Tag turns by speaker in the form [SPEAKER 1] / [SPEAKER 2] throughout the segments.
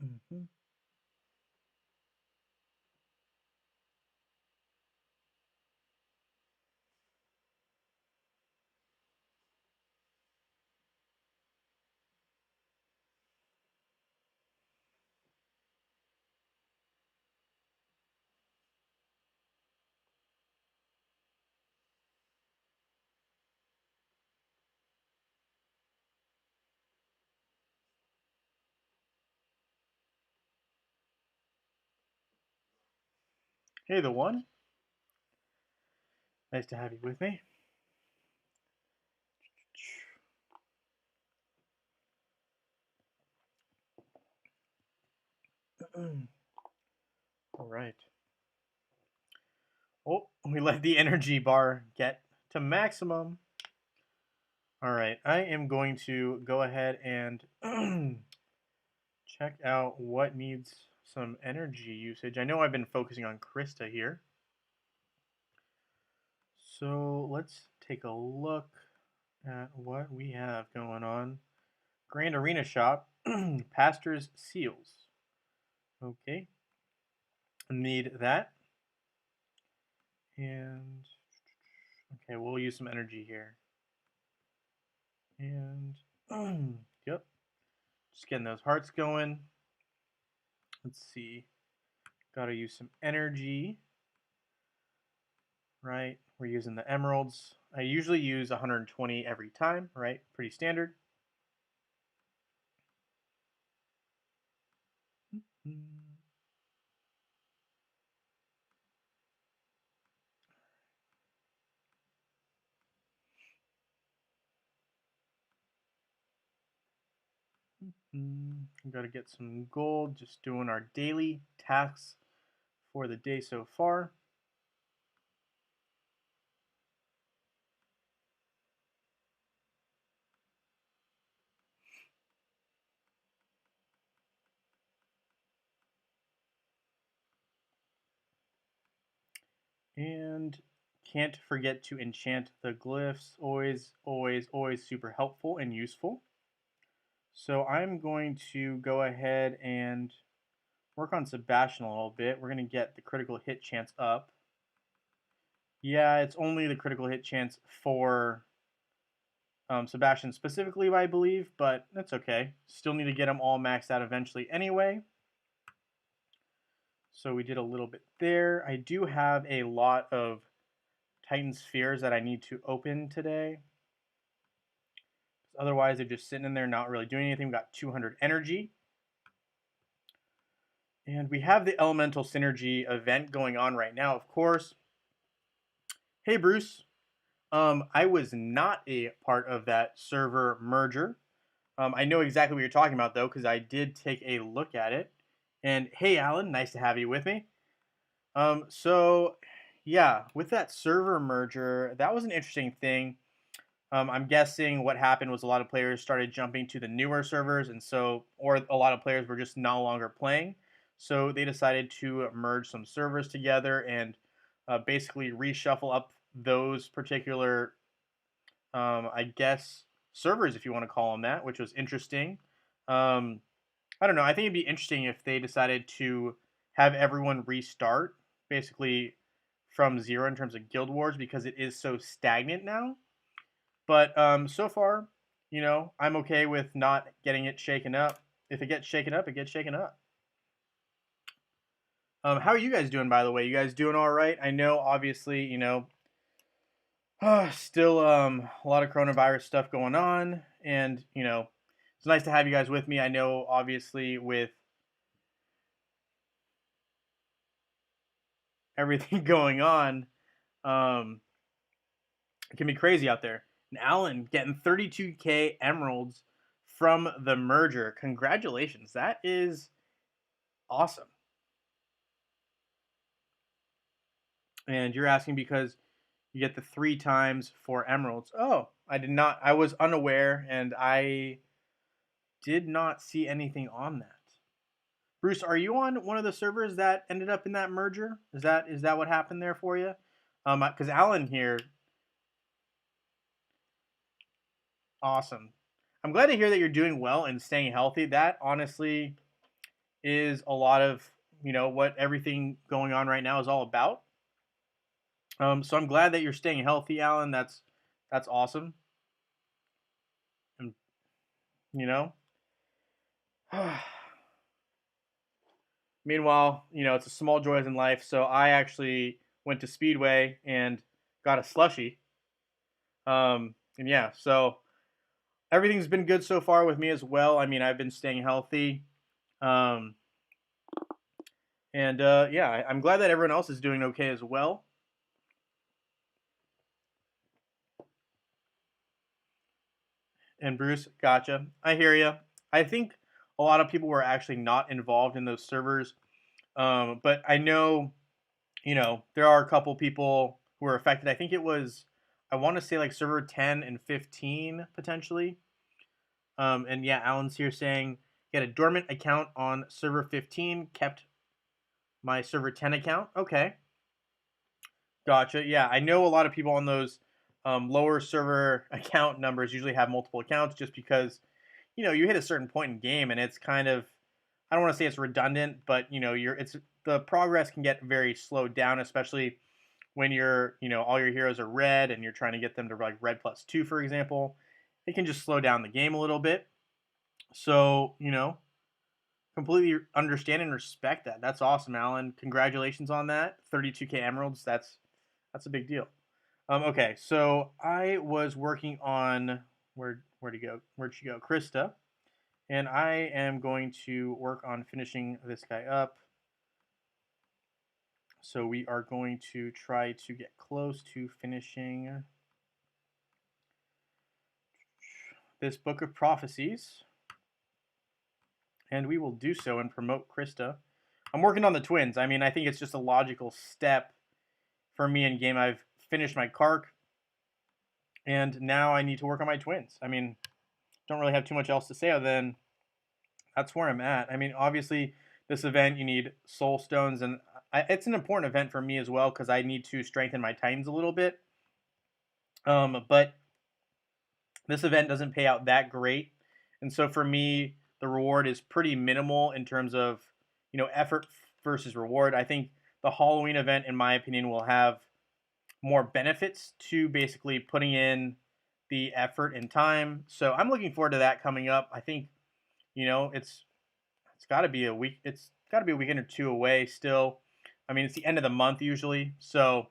[SPEAKER 1] Mhm. Hey, the one. Nice to have you with me. All right. Oh, we let the energy bar get to maximum. All right, I am going to go ahead and check out what needs some energy usage. I know I've been focusing on Krista here. So let's take a look at what we have going on. Grand Arena Shop, Pastor's Seals. Okay, need that. And okay, we'll use some energy here. And yep, just getting those hearts going. Let's see. Gotta use some energy, right? We're using the emeralds. I usually use 120 every time, right? Pretty standard. Gotta get some gold, just doing our daily tasks for the day so far. And can't forget to enchant the glyphs. Always, always, always super helpful and useful. So I'm going to go ahead and work on Sebastian a little bit. We're going to get the critical hit chance up. Yeah, it's only the critical hit chance for Sebastian specifically, I believe, but that's okay. Still need to get them all maxed out eventually anyway. So we did a little bit there. I do have a lot of Titan Spheres that I need to open today. Otherwise, they're just sitting in there not really doing anything. We got 200 energy. And we have the Elemental Synergy event going on right now, of course. Hey, Bruce. I was not a part of that server merger. I know exactly what you're talking about, though, because I did take a look at it. And hey, Alan, nice to have you with me. So, yeah, with that server merger, that was an interesting thing. I'm guessing what happened was a lot of players started jumping to the newer servers, and so, or a lot of players were just no longer playing. So they decided to merge some servers together and basically reshuffle up those particular, I guess, servers, if you want to call them that, which was interesting. Um, I don't know. I think it'd be interesting if they decided to have everyone restart basically from zero in terms of Guild Wars because it is so stagnant now. But so far, I'm okay with not getting it shaken up. If it gets shaken up, it gets shaken up. How are you guys doing, by the way? You guys doing all right? I know, obviously, still a lot of coronavirus stuff going on, and it's nice to have you guys with me. I know, obviously, with everything going on, um, it can be crazy out there. And Alan getting 32K emeralds from the merger. Congratulations. That is awesome. And you're asking because you get the 3 times for emeralds. Oh, I did not. I was unaware, and I did not see anything on that. Bruce, are you on one of the servers that ended up in that merger? Is that what happened there for you? Because Alan here, awesome. I'm glad to hear that you're doing well and staying healthy. That honestly is a lot of, what everything going on right now is all about. So I'm glad that you're staying healthy, Alan. That's awesome. And you know, meanwhile, it's a small joys in life. So I actually went to Speedway and got a slushy. And yeah, so everything's been good so far with me as well. I mean, I've been staying healthy. Um, and yeah, I'm glad that everyone else is doing okay as well. And Bruce, gotcha. I hear you. I think a lot of people were actually not involved in those servers. But I know, there are a couple people who were affected. I think it was, I want to say like server 10 and 15 potentially. And yeah, Alan's here saying he had a dormant account on server 15, kept my server 10 account. Okay, gotcha. Yeah, I know a lot of people on those lower server account numbers usually have multiple accounts just because, you hit a certain point in game and it's kind of, I don't want to say it's redundant, but the progress can get very slowed down, especially when all your heroes are red and you're trying to get them to like red +2, for example. It can just slow down the game a little bit. So, completely understand and respect that. That's awesome, Alan. Congratulations on that. 32K emeralds. That's a big deal. Okay, so I was working on where'd you go? Where'd she go? Krista. And I am going to work on finishing this guy up. So we are going to try to get close to finishing this book of prophecies. And we will do so and promote Krista. I'm working on the twins. I mean, I think it's just a logical step for me in game. I've finished my Carc, and now I need to work on my twins. I mean, don't really have too much else to say other than that's where I'm at. I mean, obviously, this event you need soul stones, and it's an important event for me as well because I need to strengthen my titans a little bit. But this event doesn't pay out that great, and so for me, the reward is pretty minimal in terms of effort versus reward. I think the Halloween event, in my opinion, will have more benefits to basically putting in the effort and time. So I'm looking forward to that coming up. I think it's got to be a week. It's got to be a weekend or two away still. I mean, it's the end of the month usually, so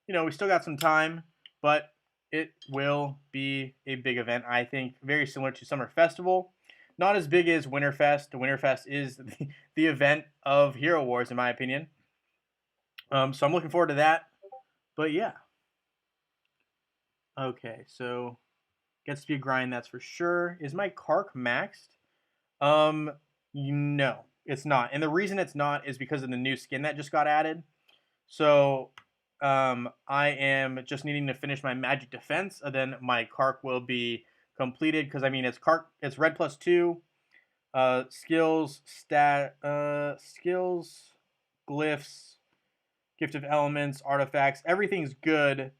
[SPEAKER 1] we still got some time, but it will be a big event. I think very similar to Summer Festival. Not as big as Winterfest. Winterfest is the event of Hero Wars, in my opinion. So I'm looking forward to that. But yeah. Okay, so gets to be a grind, that's for sure. Is my Carc maxed? Um, no, it's not. And the reason it's not is because of the new skin that just got added. So I am just needing to finish my magic defense, and then my Carc will be completed. Because I mean, it's red +2, skills, glyphs, gift of elements, artifacts. Everything's good.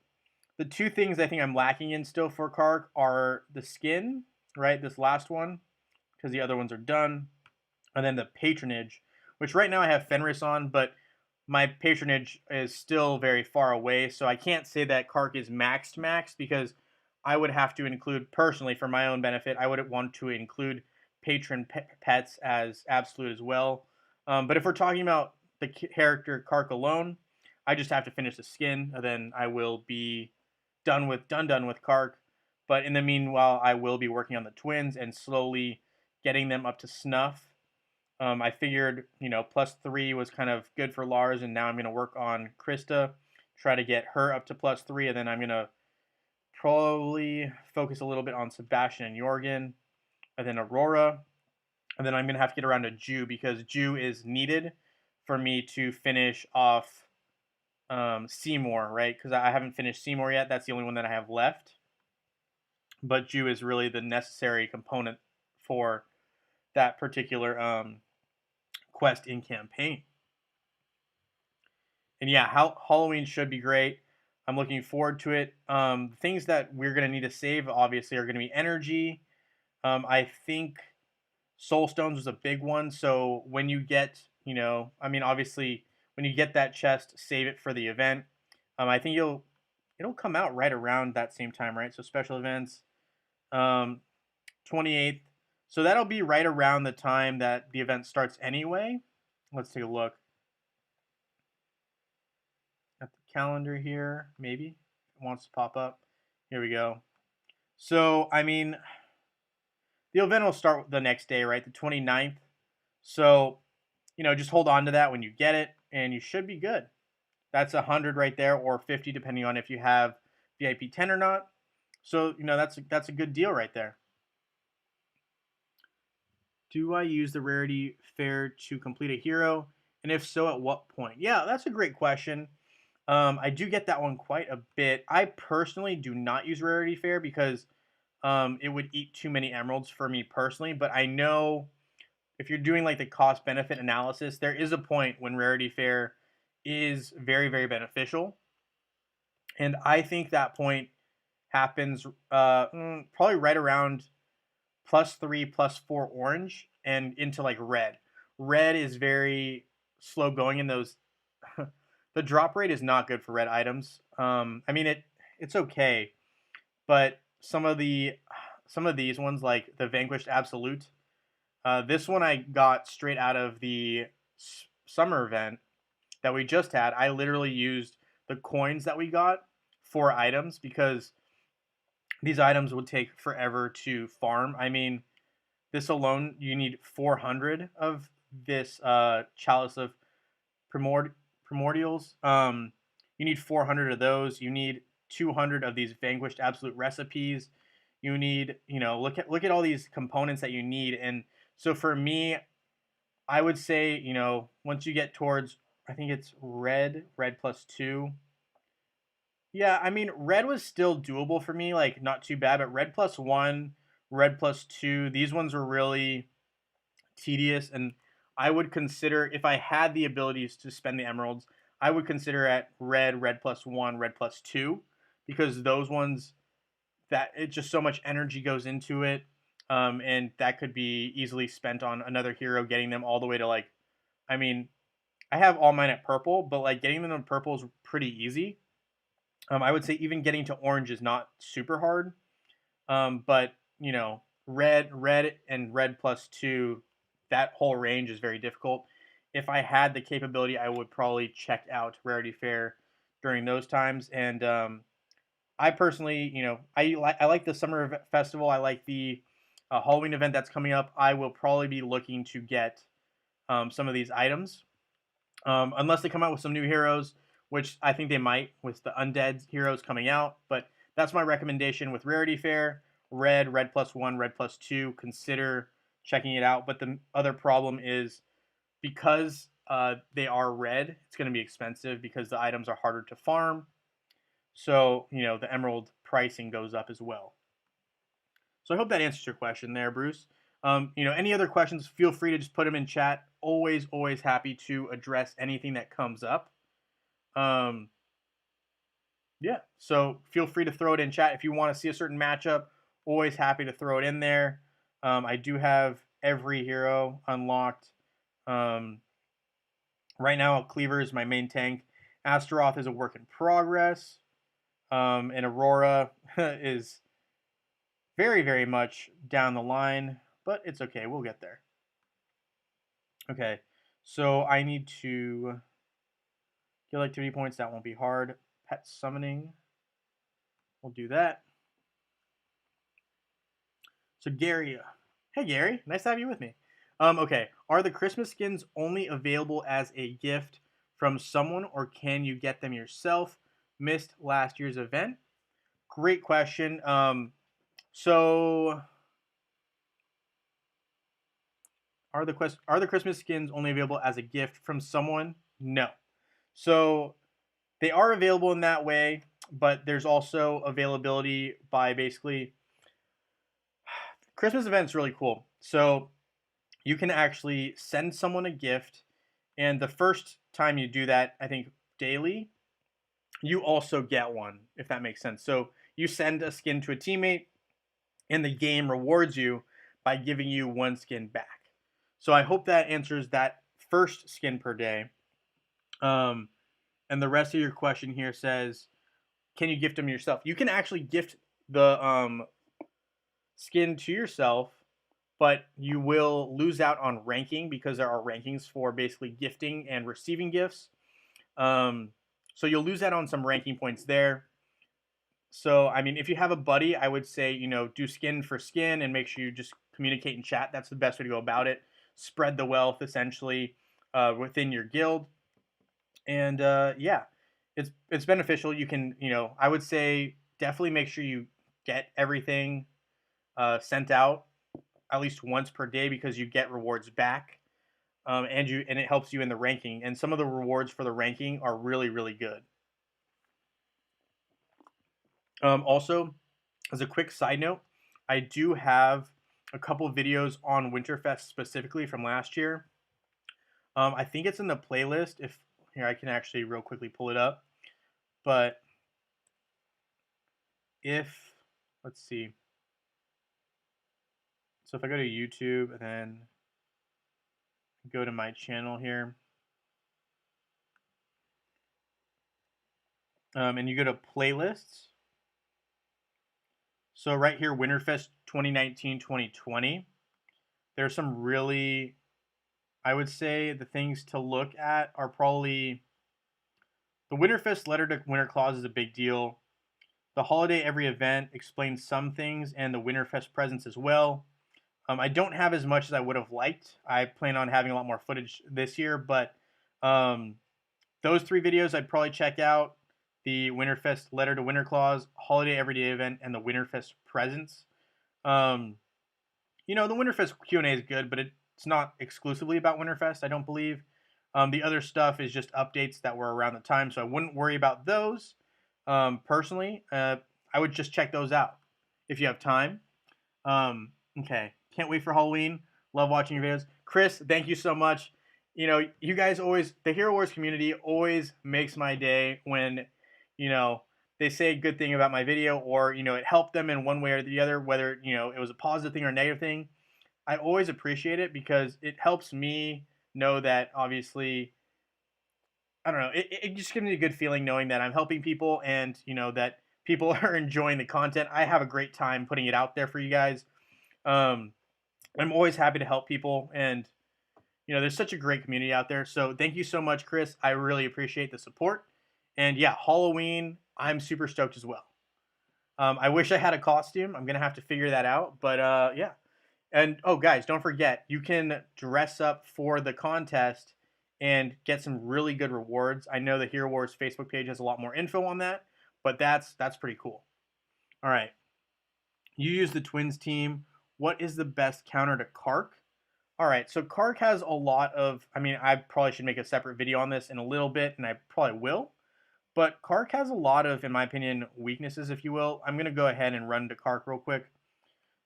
[SPEAKER 1] The two things I think I'm lacking in still for Carc are the skin, right? This last one, because the other ones are done, and then the patronage, which right now I have Fenris on, but my patronage is still very far away, so I can't say that Carc is maxed because I would have to include, personally, for my own benefit, I would want to include patron pets as absolute as well. But if we're talking about the character Carc alone, I just have to finish the skin, and then I will be done with Carc. But in the meanwhile, I will be working on the twins and slowly getting them up to snuff. I figured, +3 was kind of good for Lars, and now I'm going to work on Krista, try to get her up to +3, and then I'm going to probably focus a little bit on Sebastian and Jorgen, and then Aurora, and then I'm going to have to get around to Jew, because Jew is needed for me to finish off Seymour, right? Because I haven't finished Seymour yet. That's the only one that I have left. But Jew is really the necessary component for that particular quest in campaign. And yeah, Halloween should be great. I'm looking forward to it. Things that we're going to need to save, obviously, are going to be energy. I think Soul Stones was a big one. So when you get, I mean, obviously, when you get that chest, save it for the event. I think it'll come out right around that same time, right? So special events, um, 28th. So that'll be right around the time that the event starts anyway. Let's take a look at the calendar here. Maybe it wants to pop up. Here we go. So, I mean, the event will start the next day, right? The 29th. So, just hold on to that when you get it, and you should be good. That's 100 right there, or 50 depending on if you have VIP 10 or not. So, that's a good deal right there. Do I use the rarity fair to complete a hero? And if so, at what point? Yeah, that's a great question. I do get that one quite a bit. I personally do not use rarity fair because it would eat too many emeralds for me personally. But I know if you're doing like the cost benefit analysis, there is a point when rarity fair is very, very beneficial. And I think that point happens probably right around +3, +4 orange and into like red. Red is very slow going in those. The drop rate is not good for red items. I mean it's okay, but some of these ones like the Vanquished Absolute. This one I got straight out of the summer event that we just had. I literally used the coins that we got for items because these items would take forever to farm. I mean, this alone, you need 400 of this Chalice of Primordials. You need 400 of those. You need 200 of these Vanquished Absolute recipes. You need, look at all these components that you need. And so for me, I would say, once you get towards, I think it's red +2. Yeah, I mean, red was still doable for me, like not too bad, but red +1, red +2, these ones were really tedious, and I would consider if I had the abilities to spend the emeralds, I would consider at red +1, red +2, because those ones that it just so much energy goes into it, and that could be easily spent on another hero, getting them all the way to like, I mean, I have all mine at purple, but like getting them to purple is pretty easy. I would say even getting to orange is not super hard. But red and red +2, that whole range is very difficult. If I had the capability, I would probably check out Rarity Fair during those times. And I personally, I like the summer festival. I like the Halloween event that's coming up. I will probably be looking to get some of these items, unless they come out with some new heroes, which I think they might with the undead heroes coming out. But that's my recommendation with Rarity Fair. Red +1, red +2. Consider checking it out. But the other problem is because they are red, it's going to be expensive because the items are harder to farm. So, the emerald pricing goes up as well. So I hope that answers your question there, Bruce. Any other questions, feel free to just put them in chat. Always, always happy to address anything that comes up. Yeah, so feel free to throw it in chat. If you want to see a certain matchup, always happy to throw it in there. I do have every hero unlocked. Right now, Cleaver is my main tank. Astaroth is a work in progress. And Aurora is very, very much down the line, but it's okay. We'll get there. Okay, so I need to get activity points. That won't be hard. Pet summoning. We'll do that. So Gary, hey Gary, nice to have you with me. Okay, are the Christmas skins only available as a gift from someone, or can you get them yourself? Missed last year's event. Great question. So are the Christmas skins only available as a gift from someone? No. So they are available in that way, but there's also availability by basically Christmas event is really cool. So you can actually send someone a gift, and the first time you do that, I think daily, you also get one, if that makes sense. So you send a skin to a teammate, and the game rewards you by giving you 1 skin back. So I hope that answers that first skin per day. And the rest of your question here says, can you gift them yourself? You can actually gift the skin to yourself, but you will lose out on ranking because there are rankings for basically gifting and receiving gifts. So you'll lose out on some ranking points there. So, I mean, if you have a buddy, I would say, do skin for skin and make sure you just communicate in chat. That's the best way to go about it. Spread the wealth essentially within your guild. And yeah, it's beneficial. You can, I would say definitely make sure you get everything sent out at least once per day because you get rewards back. And it helps you in the ranking. And some of the rewards for the ranking are really, really good. Also, as a quick side note, I do have a couple of videos on Winterfest specifically from last year. I think it's in the playlist. If here, I can actually real quickly pull it up. But let's see. So if I go to YouTube and then go to my channel here, and you go to playlists. So right here, Winterfest 2019-2020. There's some really, I would say the things to look at are probably the Winterfest letter to Winter Claus is a big deal. The holiday every event explains some things and the Winterfest presents as well. I don't have as much as I would have liked. I plan on having a lot more footage this year, but those 3 videos I'd probably check out. The Winterfest letter to Winter Claus, holiday everyday event, and the Winterfest presents. The Winterfest Q&A is good, but it's not exclusively about Winterfest, I don't believe. The other stuff is just updates that were around the time, so I wouldn't worry about those. Personally, I would just check those out if you have time. Okay, can't wait for Halloween. Love watching your videos. Chris, thank you so much. You guys always, the Hero Wars community always makes my day when, they say a good thing about my video or, it helped them in one way or the other, whether, it was a positive thing or a negative thing. I always appreciate it because it helps me know that obviously, I don't know, it just gives me a good feeling knowing that I'm helping people and, that people are enjoying the content. I have a great time putting it out there for you guys. I'm always happy to help people and, there's such a great community out there. So thank you so much, Chris. I really appreciate the support. And yeah, Halloween, I'm super stoked as well. I wish I had a costume. I'm going to have to figure that out. But yeah. And oh, guys, don't forget, you can dress up for the contest and get some really good rewards. I know the Hero Wars Facebook page has a lot more info on that, but that's pretty cool. All right. You use the Twins team. What is the best counter to Carc? All right, so Carc has a lot of, I probably should make a separate video on this in a little bit, and I probably will. But Carc has a lot of, in my opinion, weaknesses, if you will. I'm going to go ahead and run to Carc real quick.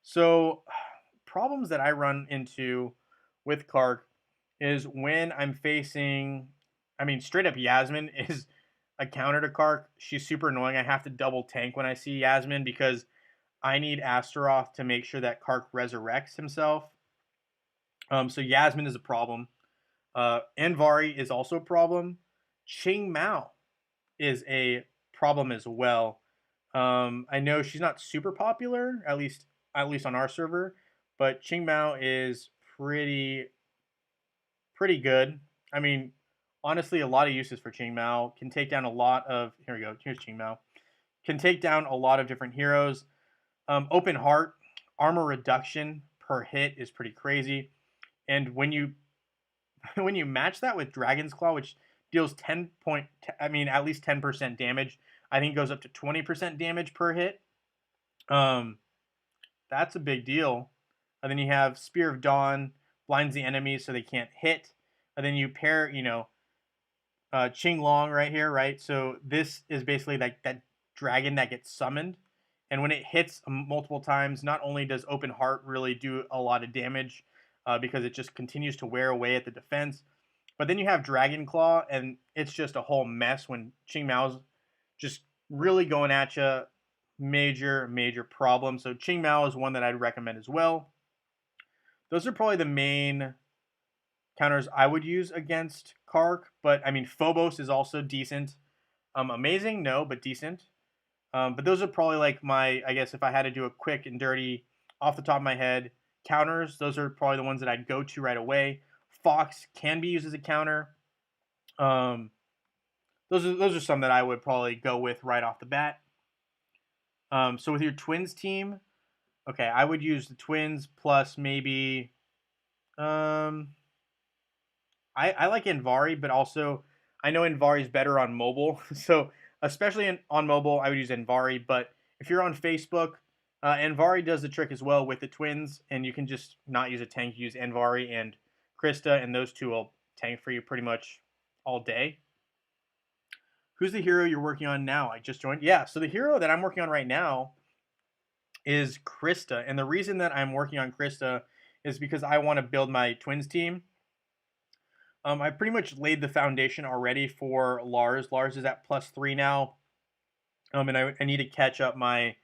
[SPEAKER 1] So, problems that I run into with Carc is when I'm facing, straight up Yasmin is a counter to Carc. She's super annoying. I have to double tank when I see Yasmin because I need Astaroth to make sure that Carc resurrects himself. So Yasmin is a problem. Anvari is also a problem. Ching Mao is a problem as well. I know she's not super popular, at least on our server, but Ching Mao is pretty good. Honestly, a lot of uses for Ching Mao. Can take down a lot of, here we go, here's Ching Mao. Can take down a lot of different heroes. Open Heart, armor reduction per hit is pretty crazy. And when you match that with Dragon's Claw, which deals at least 10% damage, I think goes up to 20% damage per hit. That's a big deal. And then you have Spear of Dawn, blinds the enemies so they can't hit. And then you pair, Qing Long right here, right? So this is basically like that dragon that gets summoned. And when it hits multiple times, not only does Open Heart really do a lot of damage, because it just continues to wear away at the defense. But then you have Dragon Claw, and it's just a whole mess when Qing Mao's just really going at you. Major problem. So Qing Mao is one that I'd recommend as well. those are probably the main counters I would use against Carc. But I mean, Phobos is also decent. Amazing, no, but decent. But those are probably like my, I guess if I had to do a quick and dirty off the top of my head counters, those are probably the ones that I'd go to right away. Fox can be used as a counter. Um, those are some that I would probably go with right off the bat. So with your Twins team, okay, I would use the Twins plus maybe. Um, I like Envari, but also I know Envari is better on mobile. So especially on mobile, I would use Envari. But if you're on Facebook, Envari does the trick as well with the Twins, and you can just not use a tank. Use Envari and Krista, and those two will tank for you pretty much all day. Who's the hero you're working on now? I just joined. Yeah, so the hero that I'm working on right now is Krista, and the reason that I'm working on Krista is because I want to build my Twins team. I pretty much laid the foundation already for Lars. Lars is at +3 now, and I need to catch up my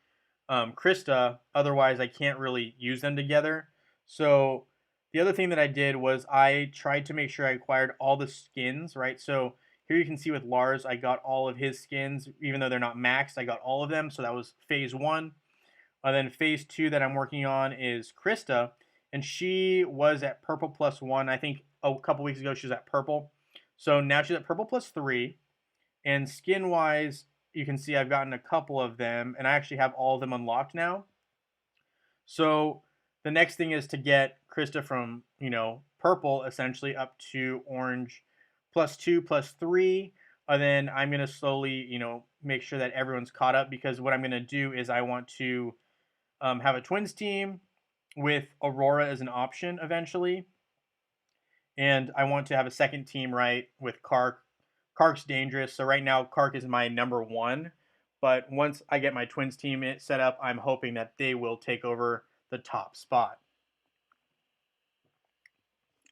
[SPEAKER 1] Krista. Otherwise, I can't really use them together. So the other thing that I did was I tried to make sure I acquired all the skins, right? So here you can see with Lars, I got all of his skins, even though they're not maxed. I got all of them, so that was phase 1. Then phase 2 that I'm working on is Krista, and she was at purple +1. I think a couple weeks ago she was at purple. So now she's at purple +3. And skin wise, you can see I've gotten a couple of them, and I actually have all of them unlocked now. So the next thing is to get Krista from, purple essentially up to orange +2, +3. And then I'm going to slowly, make sure that everyone's caught up, because what I'm going to do is I want to have a Twins team with Aurora as an option eventually. And I want to have a second team, right, with Carc. Carc's dangerous. So right now, Carc is my number 1. But once I get my Twins team set up, I'm hoping that they will take over the top spot.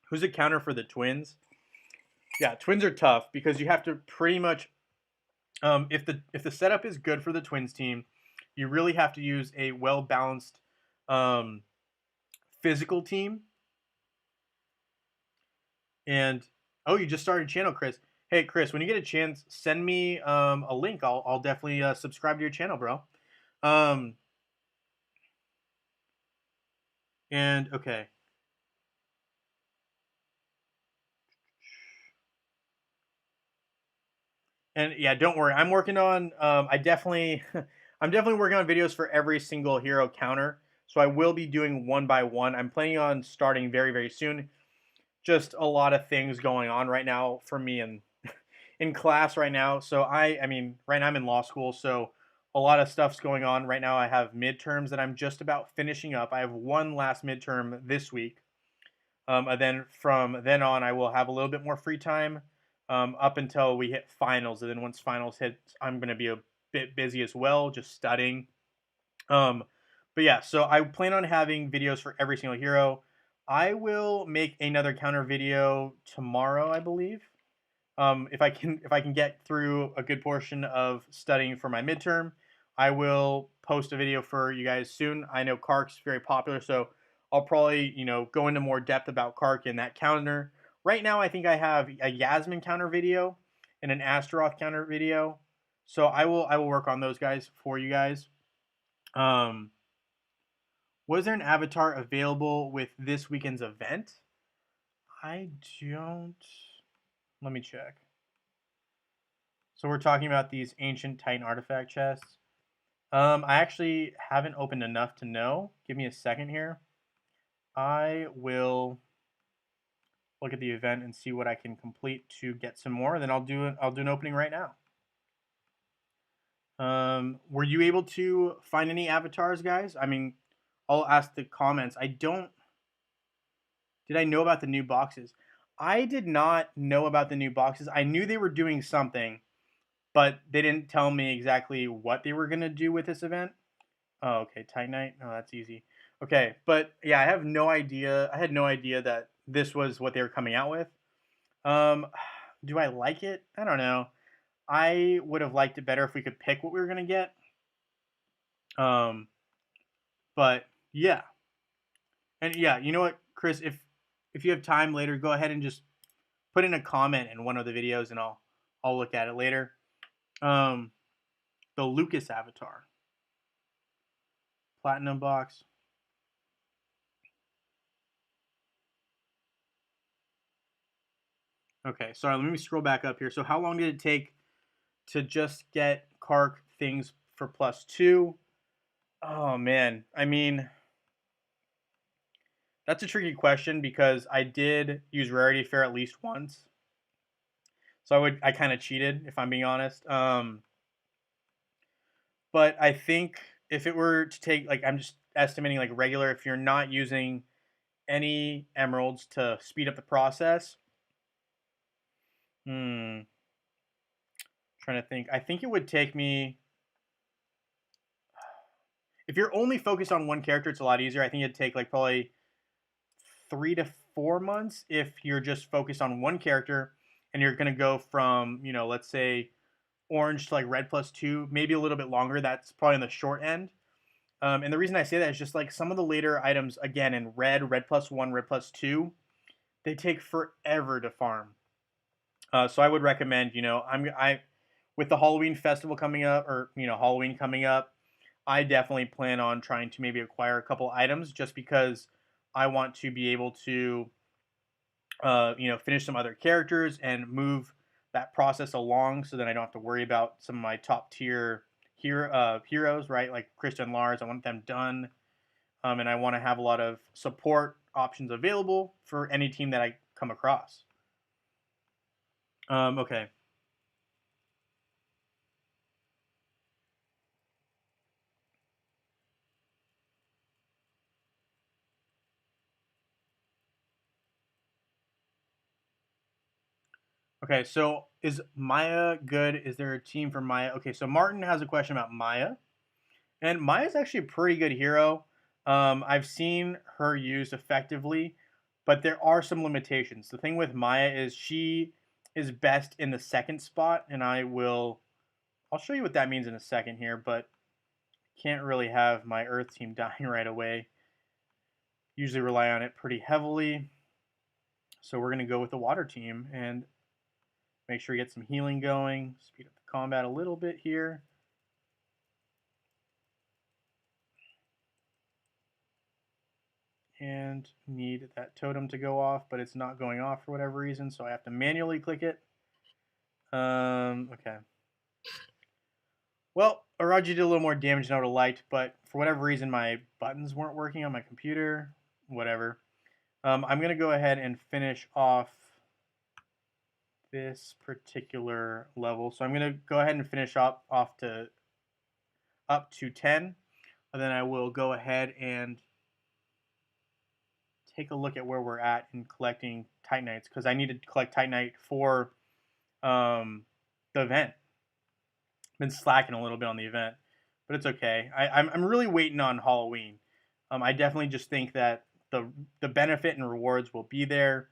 [SPEAKER 1] Who's a counter for the Twins? Yeah, Twins are tough because you have to pretty much, if the setup is good for the Twins team, you really have to use a well-balanced physical team. And oh, you just started a channel, Chris. Hey, Chris, when you get a chance, send me a link. I'll definitely subscribe to your channel, bro. And okay. And yeah, don't worry. I'm working on. I'm definitely working on videos for every single hero counter. So I will be doing one by one. I'm planning on starting very, very soon. Just a lot of things going on right now for me and in class right now. So I mean, right now I'm in law school, so a lot of stuff's going on right now. I have midterms that I'm just about finishing up. I have one last midterm this week, and then from then on, I will have a little bit more free time up until we hit finals. And then once finals hit, I'm going to be a bit busy as well, just studying. But yeah, so I plan on having videos for every single hero. I will make another counter video tomorrow, I believe. If I can get through a good portion of studying for my midterm, I will post a video for you guys soon. I know Carc's very popular, so I'll probably go into more depth about Carc in that counter. Right now, I think I have a Yasmin counter video and an Astaroth counter video, so I will work on those guys for you guys. Was there an avatar available with this weekend's event? I don't. Let me check. So we're talking about these ancient Titan artifact chests. I actually haven't opened enough to know. Give me a second here. I will look at the event and see what I can complete to get some more. Then I'll do an opening right now. Were you able to find any avatars, guys? I mean, I'll ask the comments. Did I know about the new boxes? I did not know about the new boxes. I knew they were doing something, but they didn't tell me exactly what they were going to do with this event. Oh, okay, Titanite. Oh, that's easy. Okay, but yeah, I have no idea. I had no idea that this was what they were coming out with. Do I like it? I don't know. I would have liked it better if we could pick what we were going to get. But yeah. And yeah, you know what, Chris, if you have time later, go ahead and just put in a comment in one of the videos, and I'll look at it later. The Lucas avatar, platinum box. Okay, sorry. Let me scroll back up here. So how long did it take to just get Carc things for +2? Oh man, I mean, that's a tricky question because I did use Rarity Fair at least once. So I kind of cheated, if I'm being honest. But I think if it were to take, like, I'm just estimating like regular, if you're not using any emeralds to speed up the process. Trying to think. I think it would take me, if you're only focused on one character, it's a lot easier. I think it'd take like probably 3 to 4 months if you're just focused on one character and you're going to go from, let's say orange to like red +2, maybe a little bit longer. That's probably on the short end. And the reason I say that is just like some of the later items, again, in red +1, red +2, they take forever to farm. So I would recommend, with the Halloween festival coming up, or Halloween coming up, I definitely plan on trying to maybe acquire a couple items just because I want to be able to, finish some other characters and move that process along, so that I don't have to worry about some of my top tier heroes, right? Like Krista and Lars. I want them done, and I want to have a lot of support options available for any team that I come across. Okay. Okay, so is Maya good? Is there a team for Maya? Okay, so Martin has a question about Maya. And Maya's actually a pretty good hero. I've seen her used effectively, but there are some limitations. The thing with Maya is she is best in the second spot, and I'll show you what that means in a second here, but can't really have my Earth team dying right away. Usually rely on it pretty heavily. So we're going to go with the water team and make sure we get some healing going, speed up the combat a little bit here. And need that totem to go off, but it's not going off for whatever reason, so I have to manually click it. Okay. Well, Araji did a little more damage than I would have liked, but for whatever reason, my buttons weren't working on my computer. Whatever. I'm going to go ahead and finish off this particular level. So I'm going to go ahead and finish off to up to 10. And then I will go ahead and take a look at where we're at in collecting Titanites, because I need to collect Titanite for the event. Been slacking a little bit on the event, but it's okay. I'm really waiting on Halloween. I definitely just think that the benefit and rewards will be there.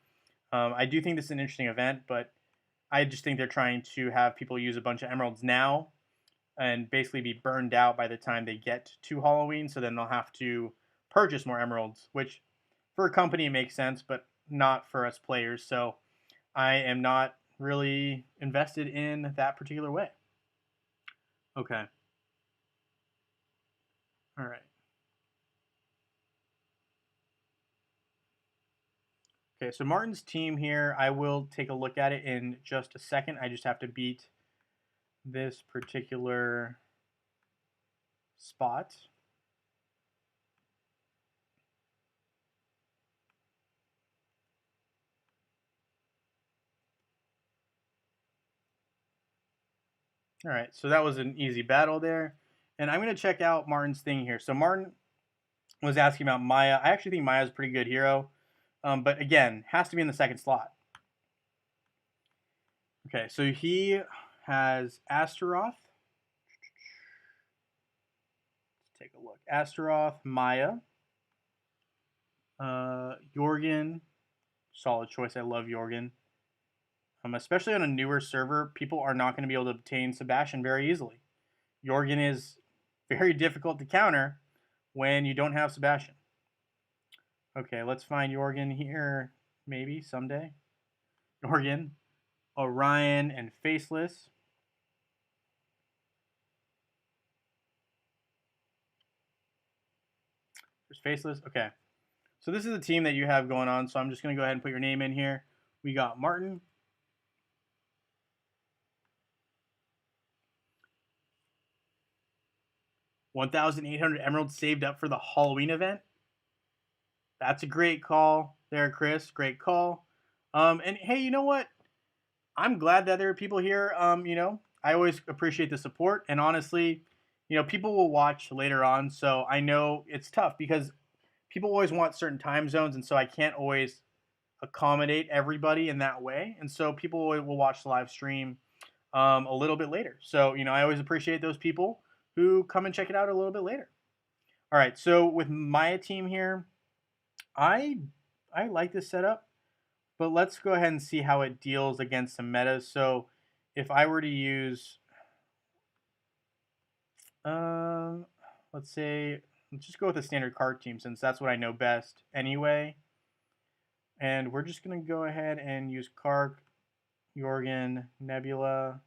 [SPEAKER 1] I do think this is an interesting event, but I just think they're trying to have people use a bunch of emeralds now and basically be burned out by the time they get to Halloween, so then they'll have to purchase more emeralds, which for a company it makes sense, but not for us players. So I am not really invested in that particular way. Okay. All right. Okay, so Martin's team here, I will take a look at it in just a second. I just have to beat this particular spot. All right, so that was an easy battle there. And I'm going to check out Martin's thing here. So Martin was asking about Maya. I actually think Maya's a pretty good hero. But again, has to be in the second slot. Okay, so he has Astaroth. Let's take a look. Astaroth, Maya, Jorgen. Solid choice. I love Jorgen. Especially on a newer server, people are not going to be able to obtain Sebastian very easily. Jorgen is very difficult to counter when you don't have Sebastian. Okay, let's find Jorgen here, maybe someday. Jorgen, Orion, and Faceless. There's Faceless. Okay. So this is the team that you have going on. So I'm just going to go ahead and put your name in here. We got Martin. $1,800 emeralds saved up for the Halloween event. That's a great call there, Chris. Great call. And hey, you know what? I'm glad that there are people here. I always appreciate the support, and honestly, people will watch later on. So I know it's tough because people always want certain time zones, and so I can't always accommodate everybody in that way. And so people will watch the live stream a little bit later. So I always appreciate those people who come and check it out a little bit later. All right, so with my team here, I like this setup, but let's go ahead and see how it deals against some metas. So if I were to use, um, let's say, let's just go with a standard Carc team since that's what I know best anyway. And we're just going to go ahead and use Carc, Jorgen, Nebula.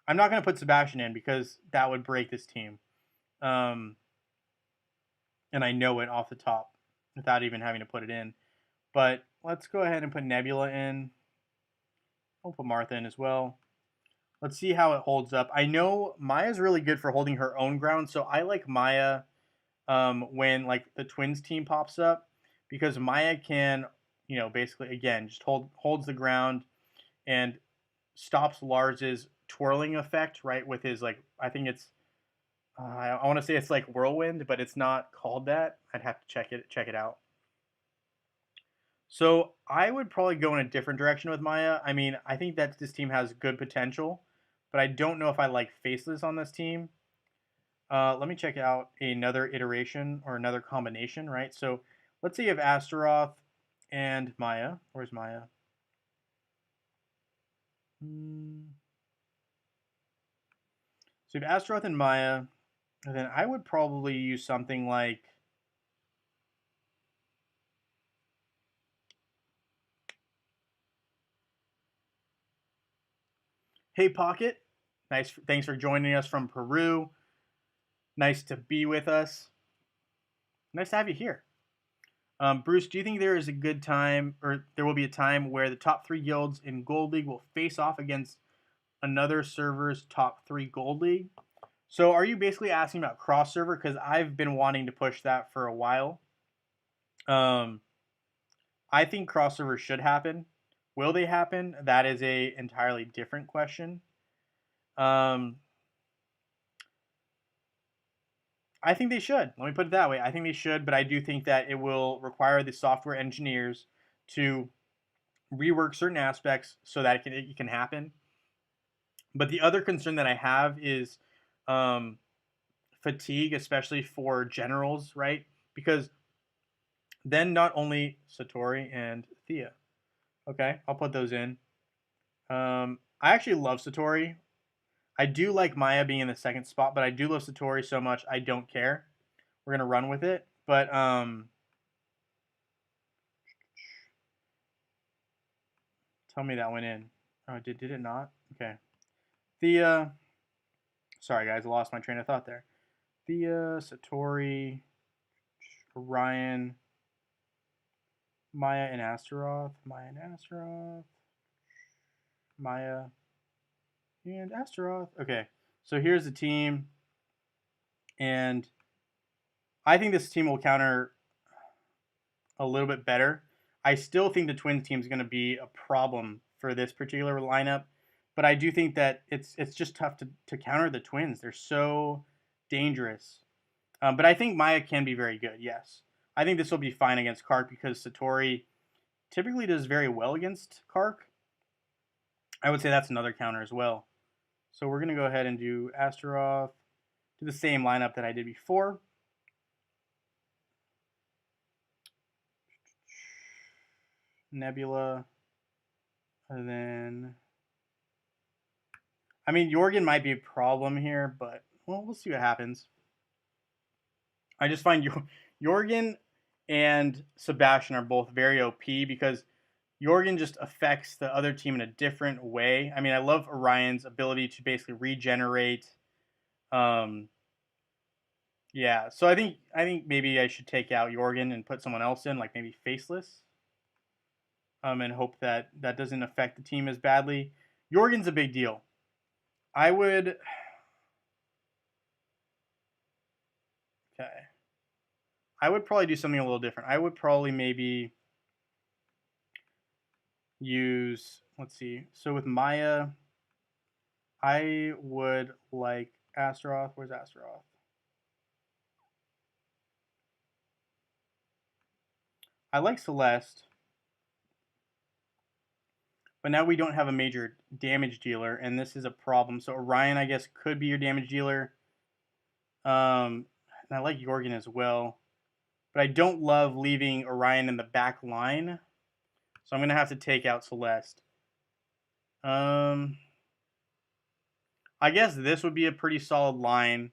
[SPEAKER 1] I'm not going to put Sebastian in because that would break this team. And I know it off the top without even having to put it in. But let's go ahead and put Nebula in. I'll put Martha in as well. Let's see how it holds up. I know Maya's really good for holding her own ground, so I like Maya when like the Twins team pops up because Maya can, basically again just holds the ground and stops Lars's twirling effect, right? With his like, I think it's I want to say it's like whirlwind, but it's not called that. I'd have to check it out. So I would probably go in a different direction with Maya. I mean, I think that this team has good potential, but I don't know if I like Faceless on this team. Let me check out another iteration or another combination, right? So let's say you have Astaroth and Maya. Where's Maya? So you have Astaroth and Maya, and then I would probably use something like, hey Pocket, nice, thanks for joining us from Peru. Nice to be with us. Nice to have you here. Bruce, do you think there is a good time, or there will be a time where the top 3 guilds in Gold League will face off against another server's top 3 Gold League? So are you basically asking about cross server? Because I've been wanting to push that for a while. I think cross server should happen. Will they happen? That is a entirely different question. I think they should. Let me put it that way. I think they should, but I do think that it will require the software engineers to rework certain aspects so that it can happen. But the other concern that I have is fatigue, especially for generals, right? Because then not only Satori and Thea. Okay, I'll put those in. I actually love Satori. I do like Maya being in the second spot, but I do love Satori so much I don't care. We're gonna run with it. But tell me that went in. Oh, did it not? Okay. The sorry guys, I lost my train of thought there. The Satori, Orion, Maya and Astaroth, Maya and Astaroth, Maya and Astaroth. Okay, so here's the team, and I think this team will counter a little bit better. I still think the Twins team is going to be a problem for this particular lineup, but I do think that it's just tough to counter the Twins. They're so dangerous. But I think Maya can be very good, yes. I think this will be fine against Carc because Satori typically does very well against Carc. I would say that's another counter as well. So we're going to go ahead and do Astaroth, do the same lineup that I did before. Nebula, and then, I mean, Jorgen might be a problem here, but, well, we'll see what happens. I just find Jorgen and Sebastian are both very OP because Jorgen just affects the other team in a different way. I mean, I love Orion's ability to basically regenerate. Um, yeah, so I think maybe I should take out Jorgen and put someone else in, like maybe Faceless, and hope that that doesn't affect the team as badly. Jorgen's a big deal. I would. Okay. I would probably do something a little different. I would probably maybe use. Let's see. So with Maya, I would like Astaroth. Where's Astaroth? I like Celeste, but now we don't have a major damage dealer, and this is a problem. So Orion, I guess, could be your damage dealer. And I like Jorgen as well, but I don't love leaving Orion in the back line, so I'm gonna have to take out Celeste. I guess this would be a pretty solid line.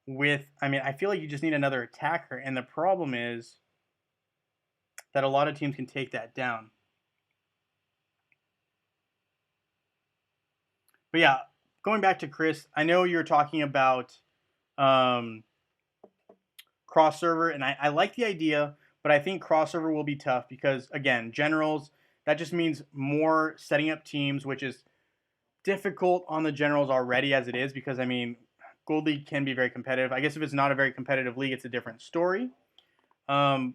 [SPEAKER 1] I mean, I feel like you just need another attacker, and the problem is that a lot of teams can take that down. But yeah, going back to Chris, I know you're talking about um, cross server, and I like the idea, but I think cross server will be tough because again, generals, that just means more setting up teams, which is difficult on the generals already as it is because I mean, Gold League can be very competitive. I guess if it's not a very competitive league, it's a different story. Um,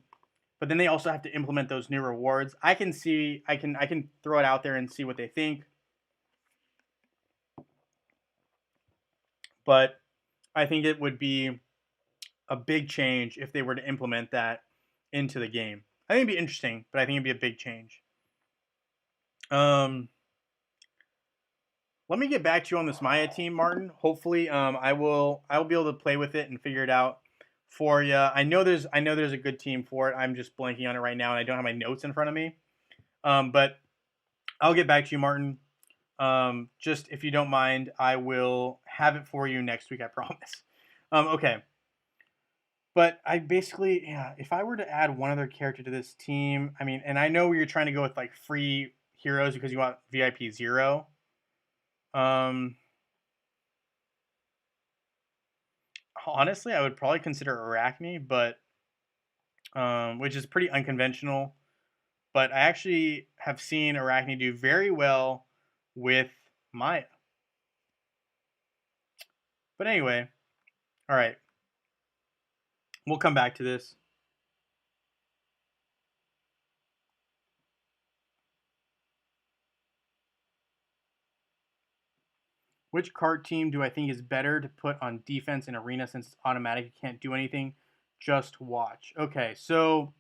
[SPEAKER 1] but then they also have to implement those new rewards. I can throw it out there and see what they think. But I think it would be a big change if they were to implement that into the game. I think it'd be interesting, but I think it'd be a big change. Let me get back to you on this Maya team, Martin. Hopefully, I will be able to play with it and figure it out for you. I know there's a good team for it. I'm just blanking on it right now, and I don't have my notes in front of me. But I'll get back to you, Martin. Just if you don't mind, I will have it for you next week. I promise. Okay. But I basically, yeah, if I were to add one other character to this team, I mean, and I know you're trying to go with like free heroes because you want VIP 0. Um, Honestly, I would probably consider Arachne, but which is pretty unconventional. But I actually have seen Arachne do very well with Maya. But anyway, all right, we'll come back to this. Which card team do I think is better to put on defense in arena since it's automatic? You can't do anything. Just watch. Okay, so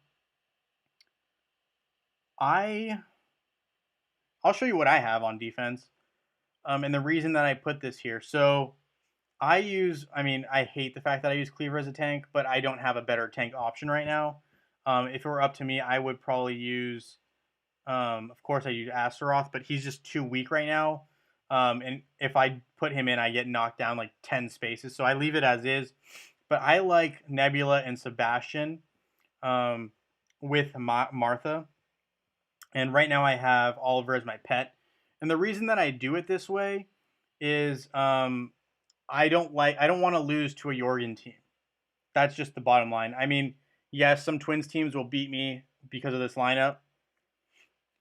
[SPEAKER 1] I I'll show you what I have on defense. And the reason that I put this here. So I mean, I hate the fact that I use Cleaver as a tank, but I don't have a better tank option right now. If it were up to me, I would probably use, of course, I use Astaroth, but he's just too weak right now. And if I put him in, I get knocked down like 10 spaces. So I leave it as is. But I like Nebula and Sebastian with Martha. And right now I have Oliver as my pet. And the reason that I do it this way is I don't want to lose to a Jorgen team. That's just the bottom line. I mean, yes, some Twins teams will beat me because of this lineup,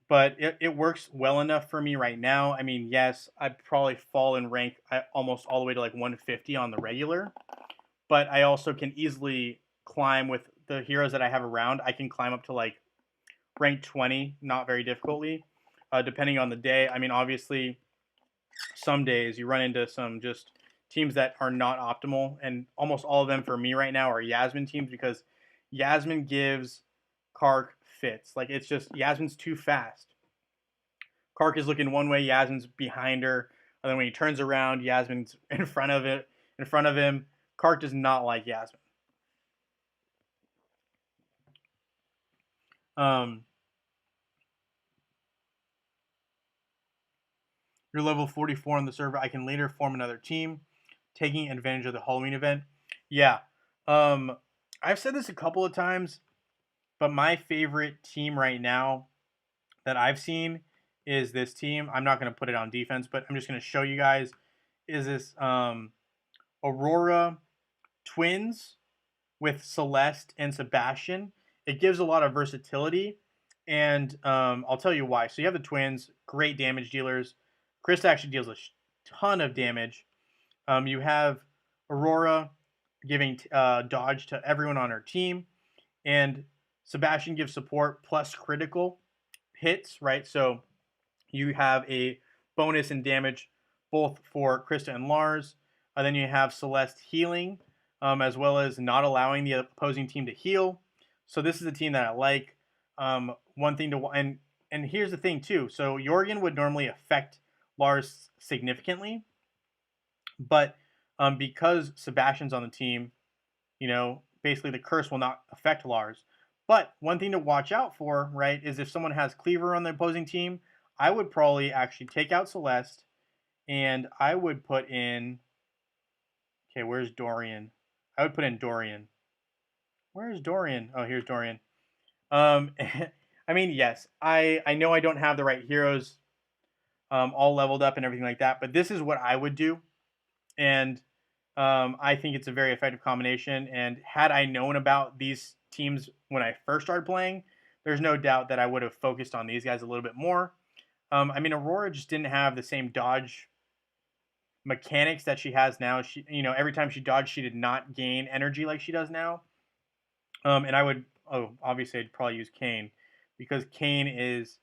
[SPEAKER 1] but it works well enough for me right now. I mean, yes, I'd probably fall in rank almost all the way to like 150 on the regular, but I also can easily climb with the heroes that I have around. I can climb up to like rank 20, not very difficultly, depending on the day. I mean, obviously, some days you run into some just teams that are not optimal, and almost all of them for me right now are Yasmin teams because Yasmin gives Carc fits. Like it's just Yasmin's too fast. Carc is looking one way, Yasmin's behind her, and then when he turns around, Yasmin's in front of him. Carc does not like Yasmin. Um, you're level 44 on the server. I can later form another team, taking advantage of the Halloween event. Yeah. Um, I've said this a couple of times. But my favorite team right now that I've seen is this team. I'm not going to put it on defense, but I'm just going to show you guys. Is this Aurora twins with Celeste and Sebastian? It gives a lot of versatility, and I'll tell you why. So you have the twins, great damage dealers. Chris actually deals a ton of damage. You have Aurora giving dodge to everyone on her team, and Sebastian gives support plus critical hits, right? So you have a bonus in damage both for Krista and Lars. Then you have Celeste healing, as well as not allowing the opposing team to heal. So this is a team that I like. One thing to and here's the thing too. So Jorgen would normally affect Lars significantly, but because Sebastian's on the team, basically the curse will not affect Lars. But one thing to watch out for, right, is if someone has Cleaver on the opposing team, I would probably actually take out Celeste, and I would put in. Okay, where's Dorian? I would put in Dorian. Where is Dorian? Oh, here's Dorian. I mean, yes, I know I don't have the right heroes all leveled up and everything like that, but this is what I would do, and I think it's a very effective combination. And had I known about these teams when I first started playing, there's no doubt that I would have focused on these guys a little bit more. I mean, Aurora just didn't have the same dodge mechanics that she has now. She, every time she dodged, she did not gain energy like she does now. And I would, obviously, I'd probably use Kane, because Kane is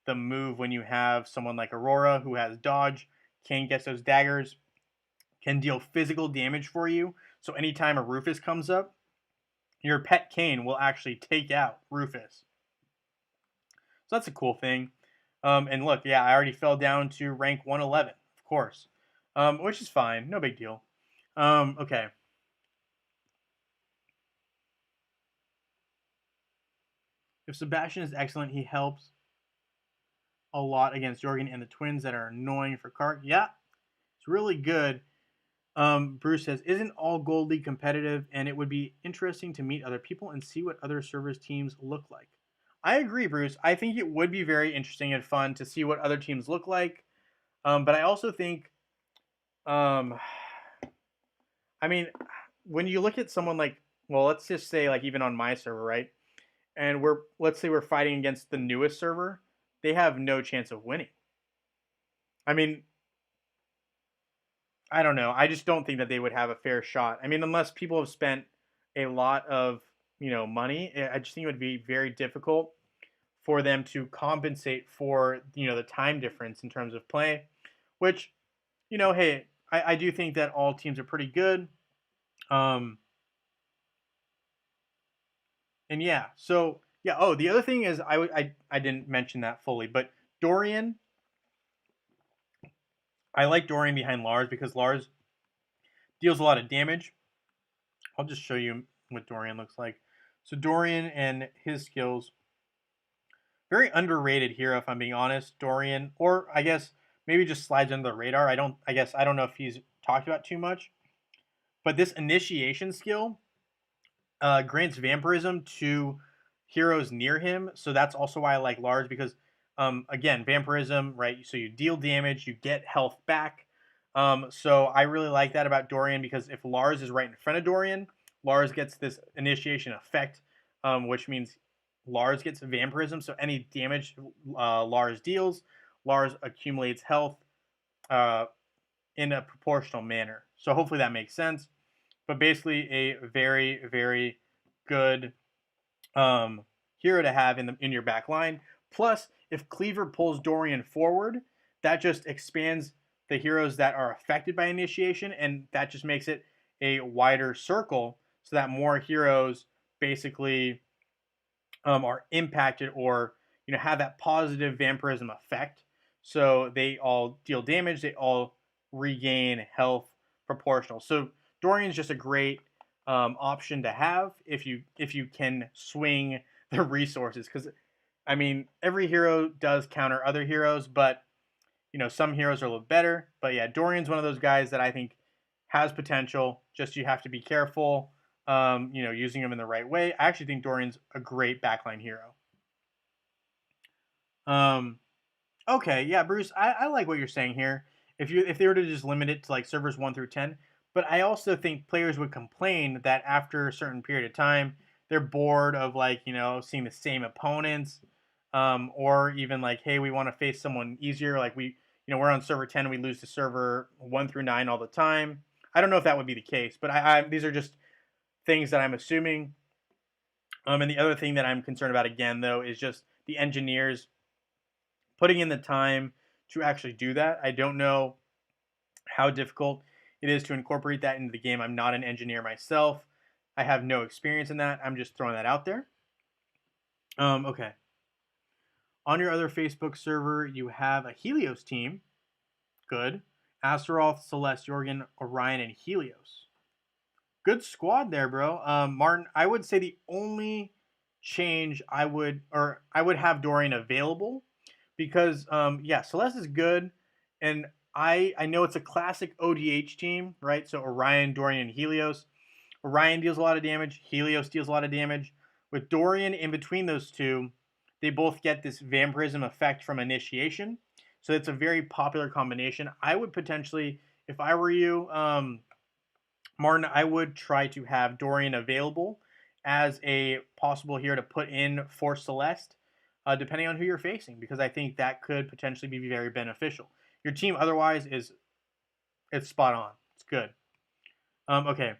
[SPEAKER 1] the move when you have someone like Aurora who has dodge. Kane gets those daggers, can deal physical damage for you. So anytime a Rufus comes up, your pet Kane will actually take out Rufus. So that's a cool thing. And look, yeah, I already fell down to rank 111, of course, which is fine. No big deal. Okay. If Sebastian is excellent, he helps a lot against Jorgen and the twins that are annoying for Carc. Yeah, it's really good. Bruce says, isn't all Gold League competitive, and it would be interesting to meet other people and see what other servers' teams look like. I agree, Bruce. I think it would be very interesting and fun to see what other teams look like. But I also think, I mean, when you look at someone like, well, let's just say like even on my server, right? And let's say we're fighting against the newest server, they have no chance of winning. I mean, I don't know. I just don't think that they would have a fair shot. I mean, unless people have spent a lot of, money, I just think it would be very difficult for them to compensate for, the time difference in terms of play, which, hey, I do think that all teams are pretty good. And yeah, so yeah. Oh, the other thing is I didn't mention that fully, but Dorian, I like Dorian behind Lars because Lars deals a lot of damage. I'll just show you what Dorian looks like. So Dorian and his skills, very underrated hero if I'm being honest. Dorian, or I guess maybe just slides under the radar. I don't know if he's talked about too much, but this initiation skill grants vampirism to heroes near him. So that's also why I like Lars, because again, vampirism, right? So you deal damage, you get health back. So I really like that about Dorian, because if Lars is right in front of Dorian, Lars gets this initiation effect, which means Lars gets vampirism. So any damage Lars deals, Lars accumulates health in a proportional manner. So hopefully that makes sense. But basically, a very, very good hero to have in your back line. Plus, if Cleaver pulls Dorian forward, that just expands the heroes that are affected by initiation, and that just makes it a wider circle, so that more heroes basically are impacted, or have that positive vampirism effect. So they all deal damage, they all regain health proportional. So Dorian's just a great option to have if you can swing the resources, because I mean every hero does counter other heroes, but some heroes are a little better. But yeah, Dorian's one of those guys that I think has potential. Just you have to be careful using him in the right way. I actually think Dorian's a great backline hero. Okay, yeah, Bruce, I like what you're saying here. If they were to just limit it to like servers 1 through 10, but I also think players would complain that after a certain period of time, they're bored of like seeing the same opponents, or even like, hey, we want to face someone easier. Like we're on server 10, and we lose to server 1 through 9 all the time. I don't know if that would be the case, but these are just things that I'm assuming. And the other thing that I'm concerned about again though is just the engineers putting in the time to actually do that. I don't know how difficult it is to incorporate that into the game. I'm not an engineer myself. I have no experience in that. I'm just throwing that out there. Okay. On your other Facebook server, you have a Helios team. Good. Astaroth, Celeste, Jorgen, Orion, and Helios. Good squad there, bro. Martin, I would say the only change I would have Dorian available because Celeste is good, and I know it's a classic ODH team, right? So Orion, Dorian, and Helios. Orion deals a lot of damage. Helios deals a lot of damage. With Dorian in between those two, they both get this vampirism effect from initiation. So it's a very popular combination. I would potentially, if I were you, Martin, I would try to have Dorian available as a possible hero to put in for Celeste, depending on who you're facing, because I think that could potentially be very beneficial. Your team otherwise it's spot on. It's good. Okay.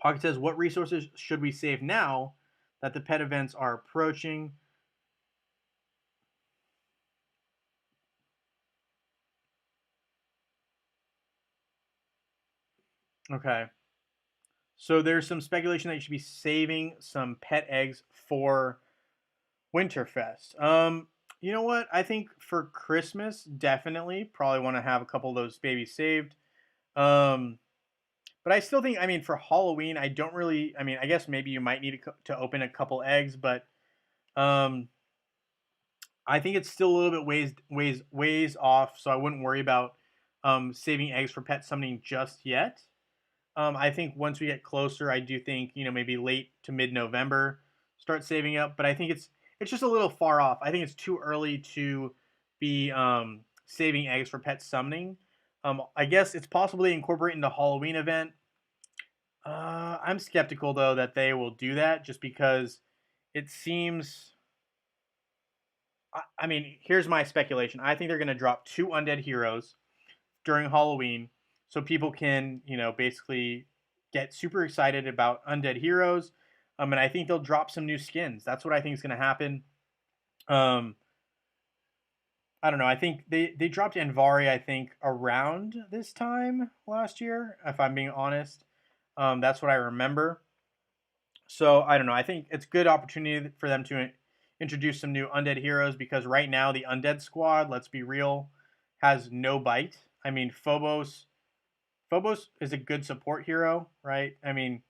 [SPEAKER 1] Pocket says, what resources should we save now that the pet events are approaching? Okay. So there's some speculation that you should be saving some pet eggs for Winterfest. You know what? I think for Christmas, definitely probably want to have a couple of those babies saved. Um, but I still think, I mean, for Halloween, I don't really. I mean, I guess maybe you might need to open a couple eggs, but um, I think it's still a little bit ways off. So I wouldn't worry about saving eggs for pet summoning just yet. I think once we get closer, I do think maybe late to mid-November, start saving up. But I think it's just a little far off. I think it's too early to be saving eggs for pet summoning. I guess it's possible they incorporate into Halloween event. I'm skeptical though that they will do that, just because it seems. I mean, here's my speculation. I think they're going to drop 2 undead heroes during Halloween, so people can, basically get super excited about undead heroes. And I think they'll drop some new skins. That's what I think is going to happen. Um, I don't know. I think they dropped Anvari, I think, around this time last year, if I'm being honest. That's what I remember. So I don't know. I think it's a good opportunity for them to introduce some new undead heroes, because right now the undead squad, let's be real, has no bite. I mean, Phobos is a good support hero, right? I mean,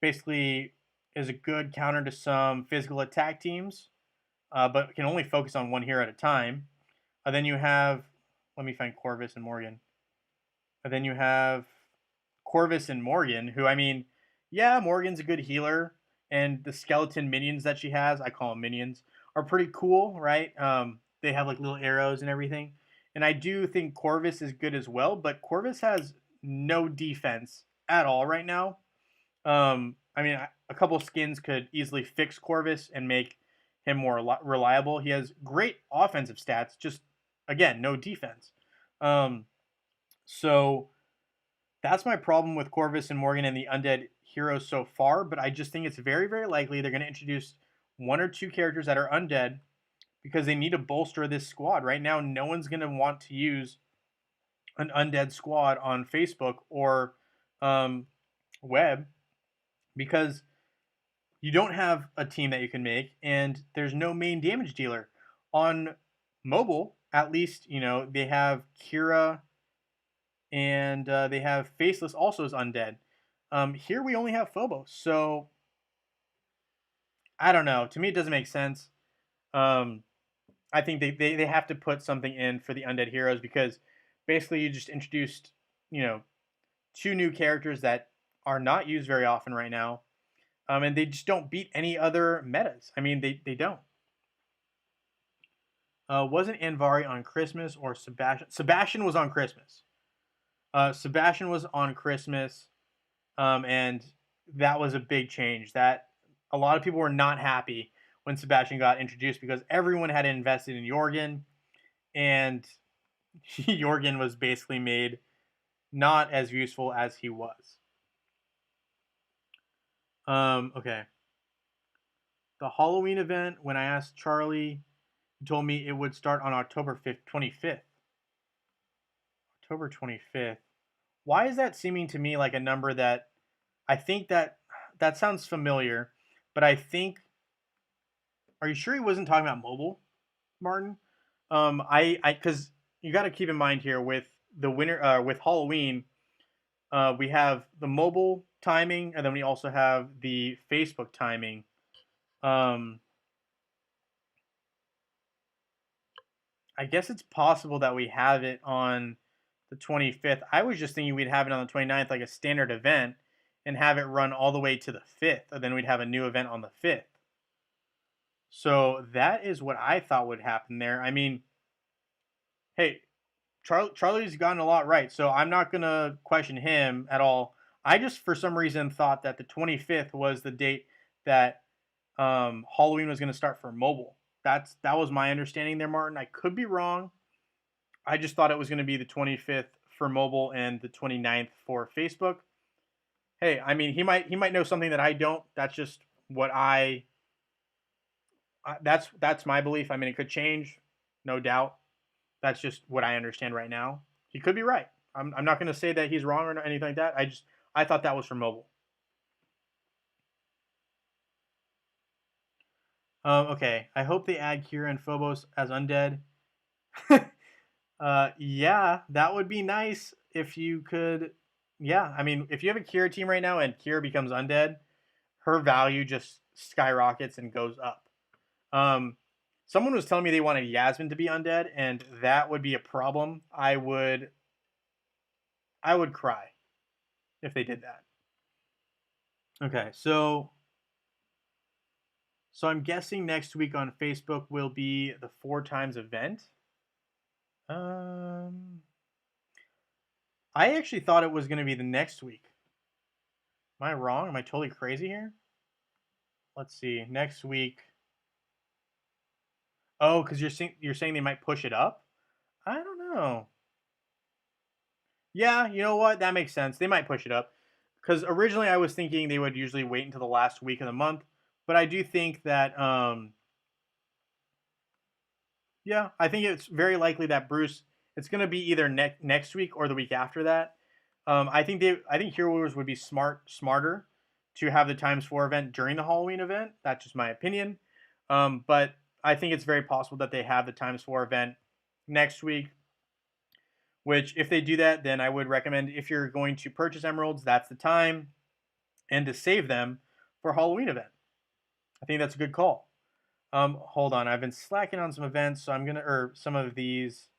[SPEAKER 1] basically is a good counter to some physical attack teams, but can only focus on one hero at a time. Then you have, let me find Corvus and Morgan. Then you have Corvus and Morgan, who, I mean, yeah, Morgan's a good healer, and the skeleton minions that she has, I call them minions, are pretty cool, right? They have like little arrows and everything. And I do think Corvus is good as well, but Corvus has no defense at all right now. I mean, a couple skins could easily fix Corvus and make him more reliable. He has great offensive stats, just again, no defense. So that's my problem with Corvus and Morgan and the undead heroes so far. But I just think it's very, very likely they're going to introduce 1 or 2 characters that are undead, because they need to bolster this squad. Right now, no one's going to want to use an undead squad on Facebook or web, because you don't have a team that you can make, and there's no main damage dealer. On mobile, at least, they have Kira, and they have Faceless also as undead. Here we only have Phobos, so I don't know. To me, it doesn't make sense. I think they have to put something in for the undead heroes, because basically you just introduced, 2 new characters that are not used very often right now, and they just don't beat any other metas. I mean, they don't. Wasn't Anvari on Christmas or Sebastian? Sebastian was on Christmas. Sebastian was on Christmas, and that was a big change. That a lot of people were not happy when Sebastian got introduced because everyone had invested in Jorgen, and Jorgen was basically made not as useful as he was. Okay. The Halloween event, when I asked Charlie, he told me it would start on October 25th. October 25th. Why is that seeming to me like a number that I think that sounds familiar, but I think, are you sure he wasn't talking about mobile, Martin? Because you got to keep in mind here with the winter, with Halloween, we have the mobile timing, and then we also have the Facebook timing. Um, I guess it's possible that we have it on the 25th. I was just thinking we'd have it on the 29th, like a standard event, and have it run all the way to the 5th, and then we'd have a new event on the 5th. So that is what I thought would happen there. I mean, hey, Charlie's gotten a lot right, so I'm not gonna question him at all. I just, for some reason, thought that the 25th was the date that Halloween was gonna start for mobile. That was my understanding there, Martin. I could be wrong. I just thought it was gonna be the 25th for mobile and the 29th for Facebook. Hey, I mean, he might know something that I don't. That's just what that's my belief. I mean, it could change, no doubt. That's just what I understand right now. He could be right. I'm not going to say that he's wrong or anything like that. I thought that was for mobile. Okay. I hope they add Kira and Phobos as undead. Yeah, that would be nice if you could. Yeah, I mean, if you have a Kira team right now and Kira becomes undead, her value just skyrockets and goes up. Um, Someone was telling me they wanted Yasmin to be undead, and that would be a problem. I would cry if they did that. Okay, so I'm guessing next week on Facebook will be the 4 times event. Um, I actually thought it was going to be the next week. Am I wrong? Am I totally crazy here? Let's see. Next week. Oh, because you're saying they might push it up. I don't know. Yeah, you know what? That makes sense. They might push it up. Because originally I was thinking they would usually wait until the last week of the month, but I do think that yeah, I think it's very likely that Bruce, it's going to be either next week or the week after that. I think Hero Wars would be smarter to have the times 4 event during the Halloween event. That's just my opinion. But I think it's very possible that they have the times 4 event next week. Which, if they do that, then I would recommend, if you're going to purchase emeralds, that's the time, and to save them for Halloween event. I think that's a good call. Hold on, I've been slacking on some events, so I'm gonna, or some of these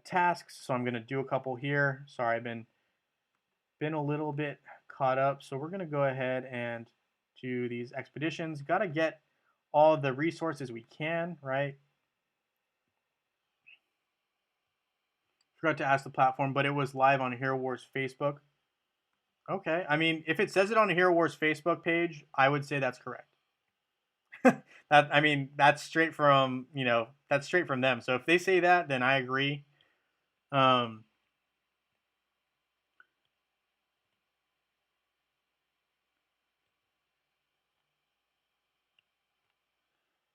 [SPEAKER 1] tasks, so I'm gonna do a couple here. Sorry, I've been a little bit caught up, so we're gonna go ahead and do these expeditions. Got to get all the resources we can, right? Forgot to ask the platform, but it was live on Hero Wars Facebook. Okay, I mean, if it says it on Hero Wars Facebook page, I would say that's correct. I mean, that's straight from, that's straight from them. So if they say that, then I agree. Um,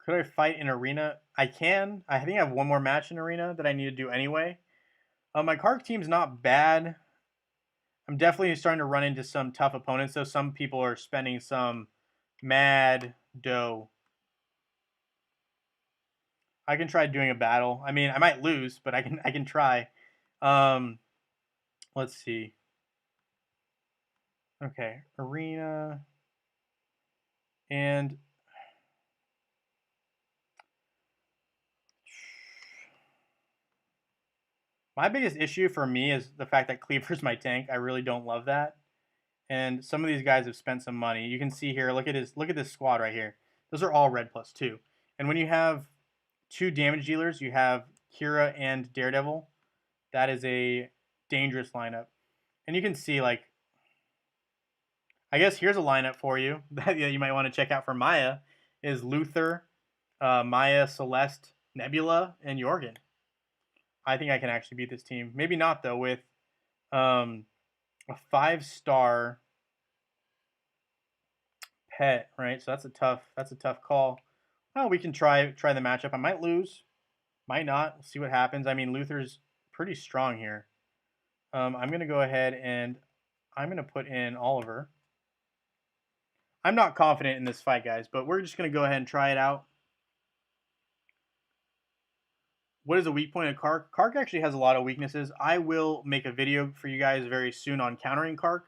[SPEAKER 1] could I fight in arena? I can. I think I have one more match in arena that I need to do anyway. My Carc team's not bad. I'm definitely starting to run into some tough opponents, though. Some people are spending some mad dough. I can try doing a battle. I mean, I might lose, but I can try. Um, let's see. Okay, arena, and my biggest issue for me is the fact that Cleaver's my tank. I really don't love that. And some of these guys have spent some money. You can see here, look at this squad right here. Those are all red +2. And when you have 2 damage dealers, you have Kira and Daredevil. That is a dangerous lineup. And you can see, like, I guess here's a lineup for you that you might want to check out for Maya is Luther, Maya, Celeste, Nebula, and Jorgen. I think I can actually beat this team. Maybe not though, with a 5-star pet, right? So that's a tough call. Well, we can try the matchup. I might lose, might not. We'll see what happens. I mean, Luther's pretty strong here. I'm gonna go ahead and I'm gonna put in Oliver. I'm not confident in this fight, guys, but we're just gonna go ahead and try it out. What is a weak point of Carc? Carc actually has a lot of weaknesses. I will make a video for you guys very soon on countering Carc,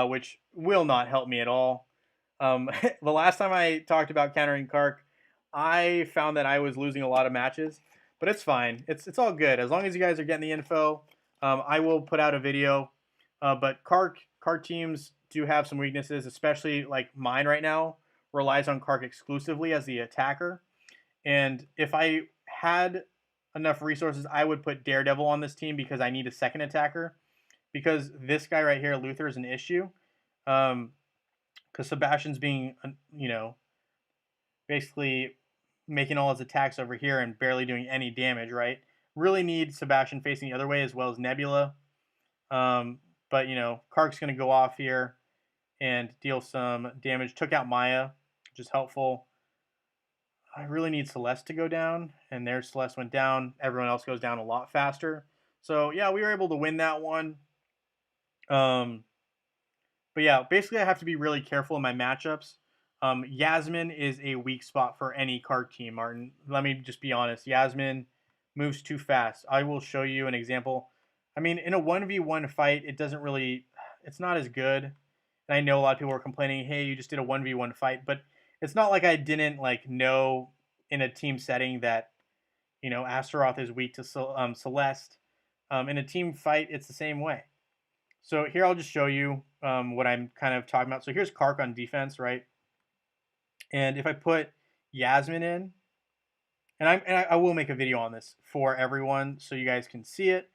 [SPEAKER 1] which will not help me at all. The last time I talked about countering Carc, I found that I was losing a lot of matches, but it's fine. It's all good as long as you guys are getting the info. I will put out a video, but Carc teams do have some weaknesses, especially like mine right now relies on Carc exclusively as the attacker. And if I had enough resources, I would put Daredevil on this team because I need a second attacker. Because this guy right here, Luther, is an issue. Because Sebastian's being, basically making all his attacks over here and barely doing any damage, right? Really need Sebastian facing the other way as well as Nebula. But, Carc's going to go off here and deal some damage. Took out Maya, which is helpful. I really need Celeste to go down, and there Celeste went down. Everyone else goes down a lot faster. So, yeah, we were able to win that one. But, yeah, basically I have to be really careful in my matchups. Yasmin is a weak spot for any Carc team, Martin. Let me just be honest. Yasmin moves too fast. I will show you an example. I mean, in a 1v1 fight, it's not as good. And I know a lot of people are complaining, hey, you just did a 1v1 fight, but it's not like I didn't know in a team setting that Astaroth is weak to Celeste. In a team fight, it's the same way. So here I'll just show you what I'm kind of talking about. So here's Carc on defense, right? And if I put Yasmin in, and I will make a video on this for everyone so you guys can see it.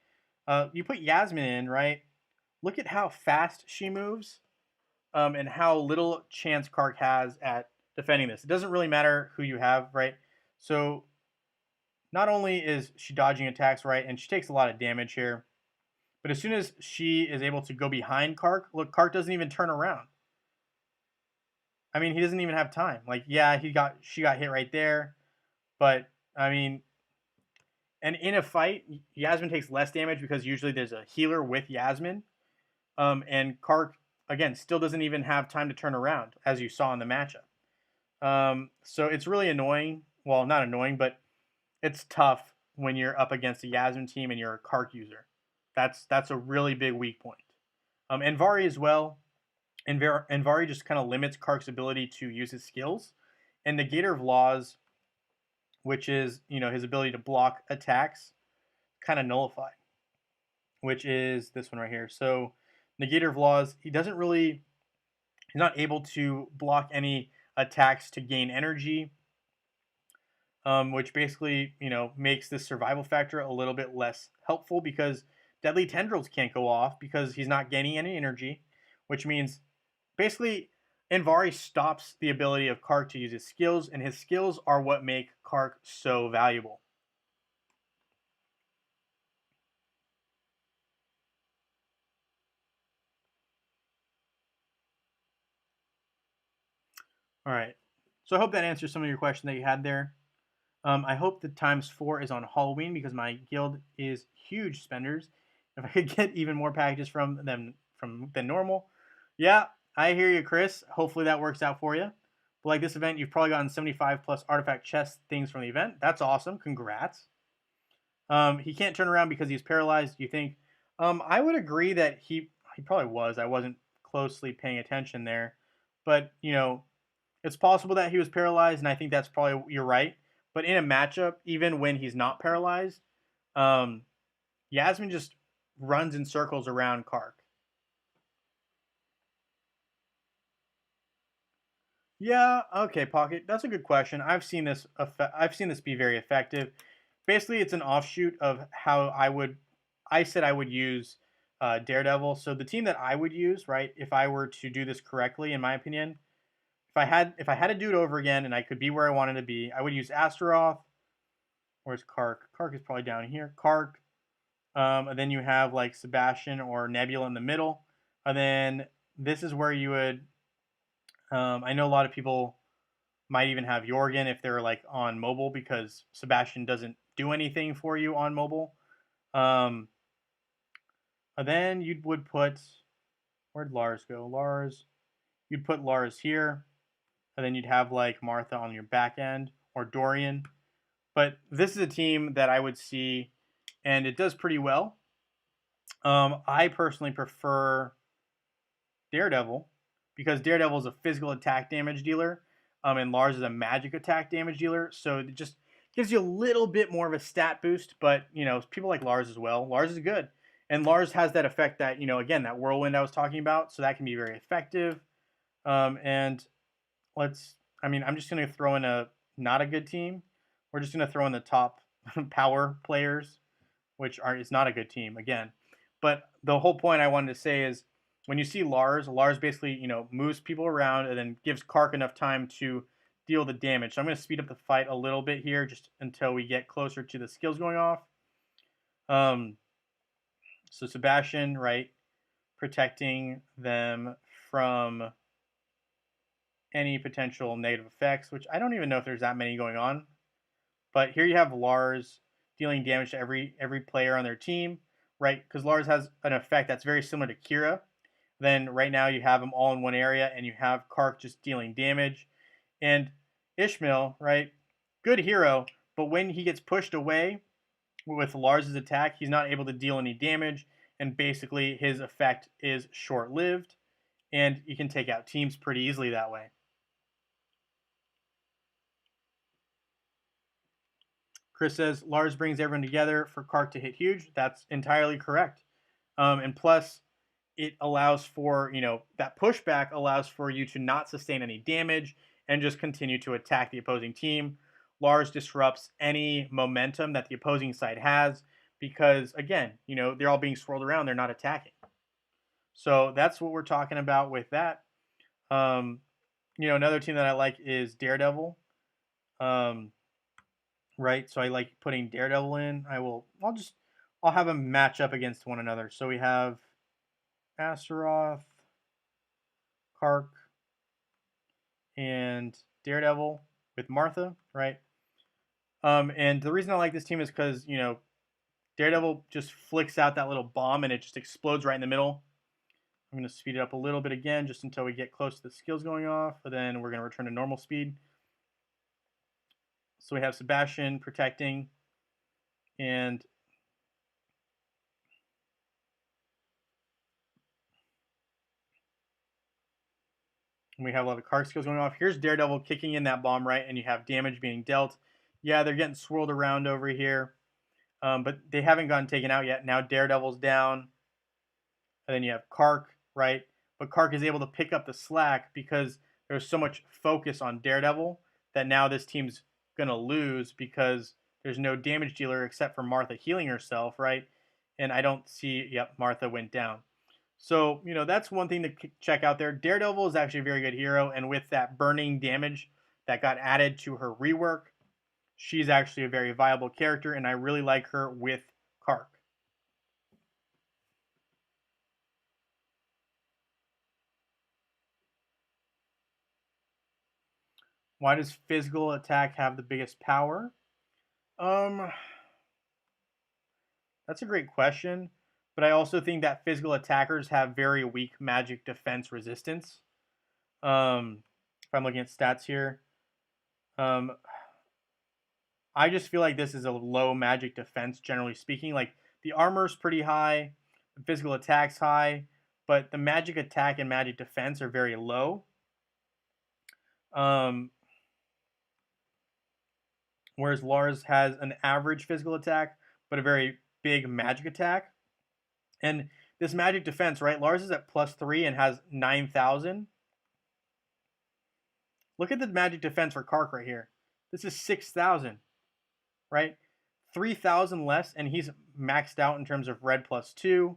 [SPEAKER 1] You put Yasmin in, right? Look at how fast she moves, and how little chance Carc has at defending this. It doesn't really matter who you have, right? So not only is she dodging attacks, right, and she takes a lot of damage here, but as soon as she is able to go behind Carc, look, Carc doesn't even turn around. I mean, he doesn't even have time. Like, yeah, she got hit right there, but I mean, and in a fight, Yasmin takes less damage because usually there's a healer with Yasmin, and Carc again still doesn't even have time to turn around, as you saw in the matchup. So it's really annoying. Well, not annoying, but it's tough when you're up against a Yasmin team and you're a Carc user. That's a really big weak point. And Vari as well. And Vari just kind of limits Carc's ability to use his skills. And Negator of Laws, which is his ability to block attacks, kind of nullified, which is this one right here. So Negator of Laws, he's not able to block any attacks to gain energy, which basically makes this survival factor a little bit less helpful because Deadly Tendrils can't go off because he's not gaining any energy, which means basically Envari stops the ability of Carc to use his skills, and his skills are what make Carc so valuable. All right. So I hope that answers some of your question that you had there. I hope the ×4 is on Halloween because my guild is huge spenders. If I could get even more packages from them than normal. Yeah, I hear you, Chris. Hopefully that works out for you. But like this event, you've probably gotten 75 plus artifact chest things from the event. That's awesome. Congrats. He can't turn around because he's paralyzed. You think? I would agree that he probably was. I wasn't closely paying attention there. But, it's possible that he was paralyzed, and I think that's probably, you're right. But in a matchup, even when he's not paralyzed, Yasmin just runs in circles around Carc. Yeah, okay, Pocket. That's a good question. I've seen this be very effective. Basically, it's an offshoot of how I said I would use Daredevil. So the team that I would use, right, if I were to do this correctly, in my opinion, if I had to do it over again and I could be where I wanted to be, I would use Astaroth. Where's Carc? Carc is probably down here. Carc. And then you have like Sebastian or Nebula in the middle. And then this is where you would. I know a lot of people might even have Jorgen if they're like on mobile because Sebastian doesn't do anything for you on mobile. Um, and then you would put where'd Lars go? Lars, you'd put Lars here, and then you'd have like Martha on your back end or Dorian. But this is a team that I would see, and it does pretty well. I personally prefer Daredevil because Daredevil is a physical attack damage dealer, and Lars is a magic attack damage dealer. So it just gives you a little bit more of a stat boost. But you know, people like Lars as well. Lars is good, and Lars has that effect that again that whirlwind I was talking about. So that can be very effective. And let's. I mean, I'm just gonna throw in a not a good team. We're just gonna throw in the top power players, which are is not a good team again. But the whole point I wanted to say is when you see Lars basically moves people around and then gives Carc enough time to deal the damage. So I'm going to speed up the fight a little bit here just until we get closer to the skills going off. Um, so Sebastian, right, protecting them from any potential negative effects, which I don't even know if there's that many going on. But here you have Lars dealing damage to every player on their team, right? Because Lars has an effect that's very similar to Kira. Then right now you have them all in one area, and you have Carc just dealing damage. And Ishmael, right? Good hero, but when he gets pushed away with Lars's attack, he's not able to deal any damage, and basically his effect is short-lived, and you can take out teams pretty easily that way. Chris says Lars brings everyone together for Carc to hit huge. That's entirely correct. And plus, it allows for, that pushback allows for you to not sustain any damage and just continue to attack the opposing team. Lars disrupts any momentum that the opposing side has because, again, they're all being swirled around. They're not attacking. So that's what we're talking about with that. Um, another team that I like is Daredevil. Um, right? So I like putting Daredevil in. I'll have them match up against one another. So we have Astaroth, Carc, and Daredevil with Martha, right? And the reason I like this team is because Daredevil just flicks out that little bomb and it just explodes right in the middle. I'm going to speed it up a little bit again just until we get close to the skills going off, and then we're going to return to normal speed. So we have Sebastian protecting, and we have a lot of Carc skills going off. Here's Daredevil kicking in that bomb, right? And you have damage being dealt. Yeah, they're getting swirled around over here, but they haven't gotten taken out yet. Now Daredevil's down, and then you have Carc, right? But Carc is able to pick up the slack because there's so much focus on Daredevil that now this team's gonna lose because there's no damage dealer except for Martha healing herself, right? And I don't see. Yep, Martha went down. So, that's one thing to check out there. Daredevil is actually a very good hero, and with that burning damage that got added to her rework, she's actually a very viable character, and I really like her with Carc. Why does physical attack have the biggest power? Um, that's a great question, but I also think that physical attackers have very weak magic defense resistance. If I'm looking at stats here, um, I just feel like this is a low magic defense, generally speaking. Like the armor's pretty high, the physical attack's high, but the magic attack and magic defense are very low. Um, whereas Lars has an average physical attack, but a very big magic attack. And this magic defense, right? Lars is at +3 and has 9,000. Look at the magic defense for Carc right here. This is 6,000, right? 3,000 less, and he's maxed out in terms of red +2.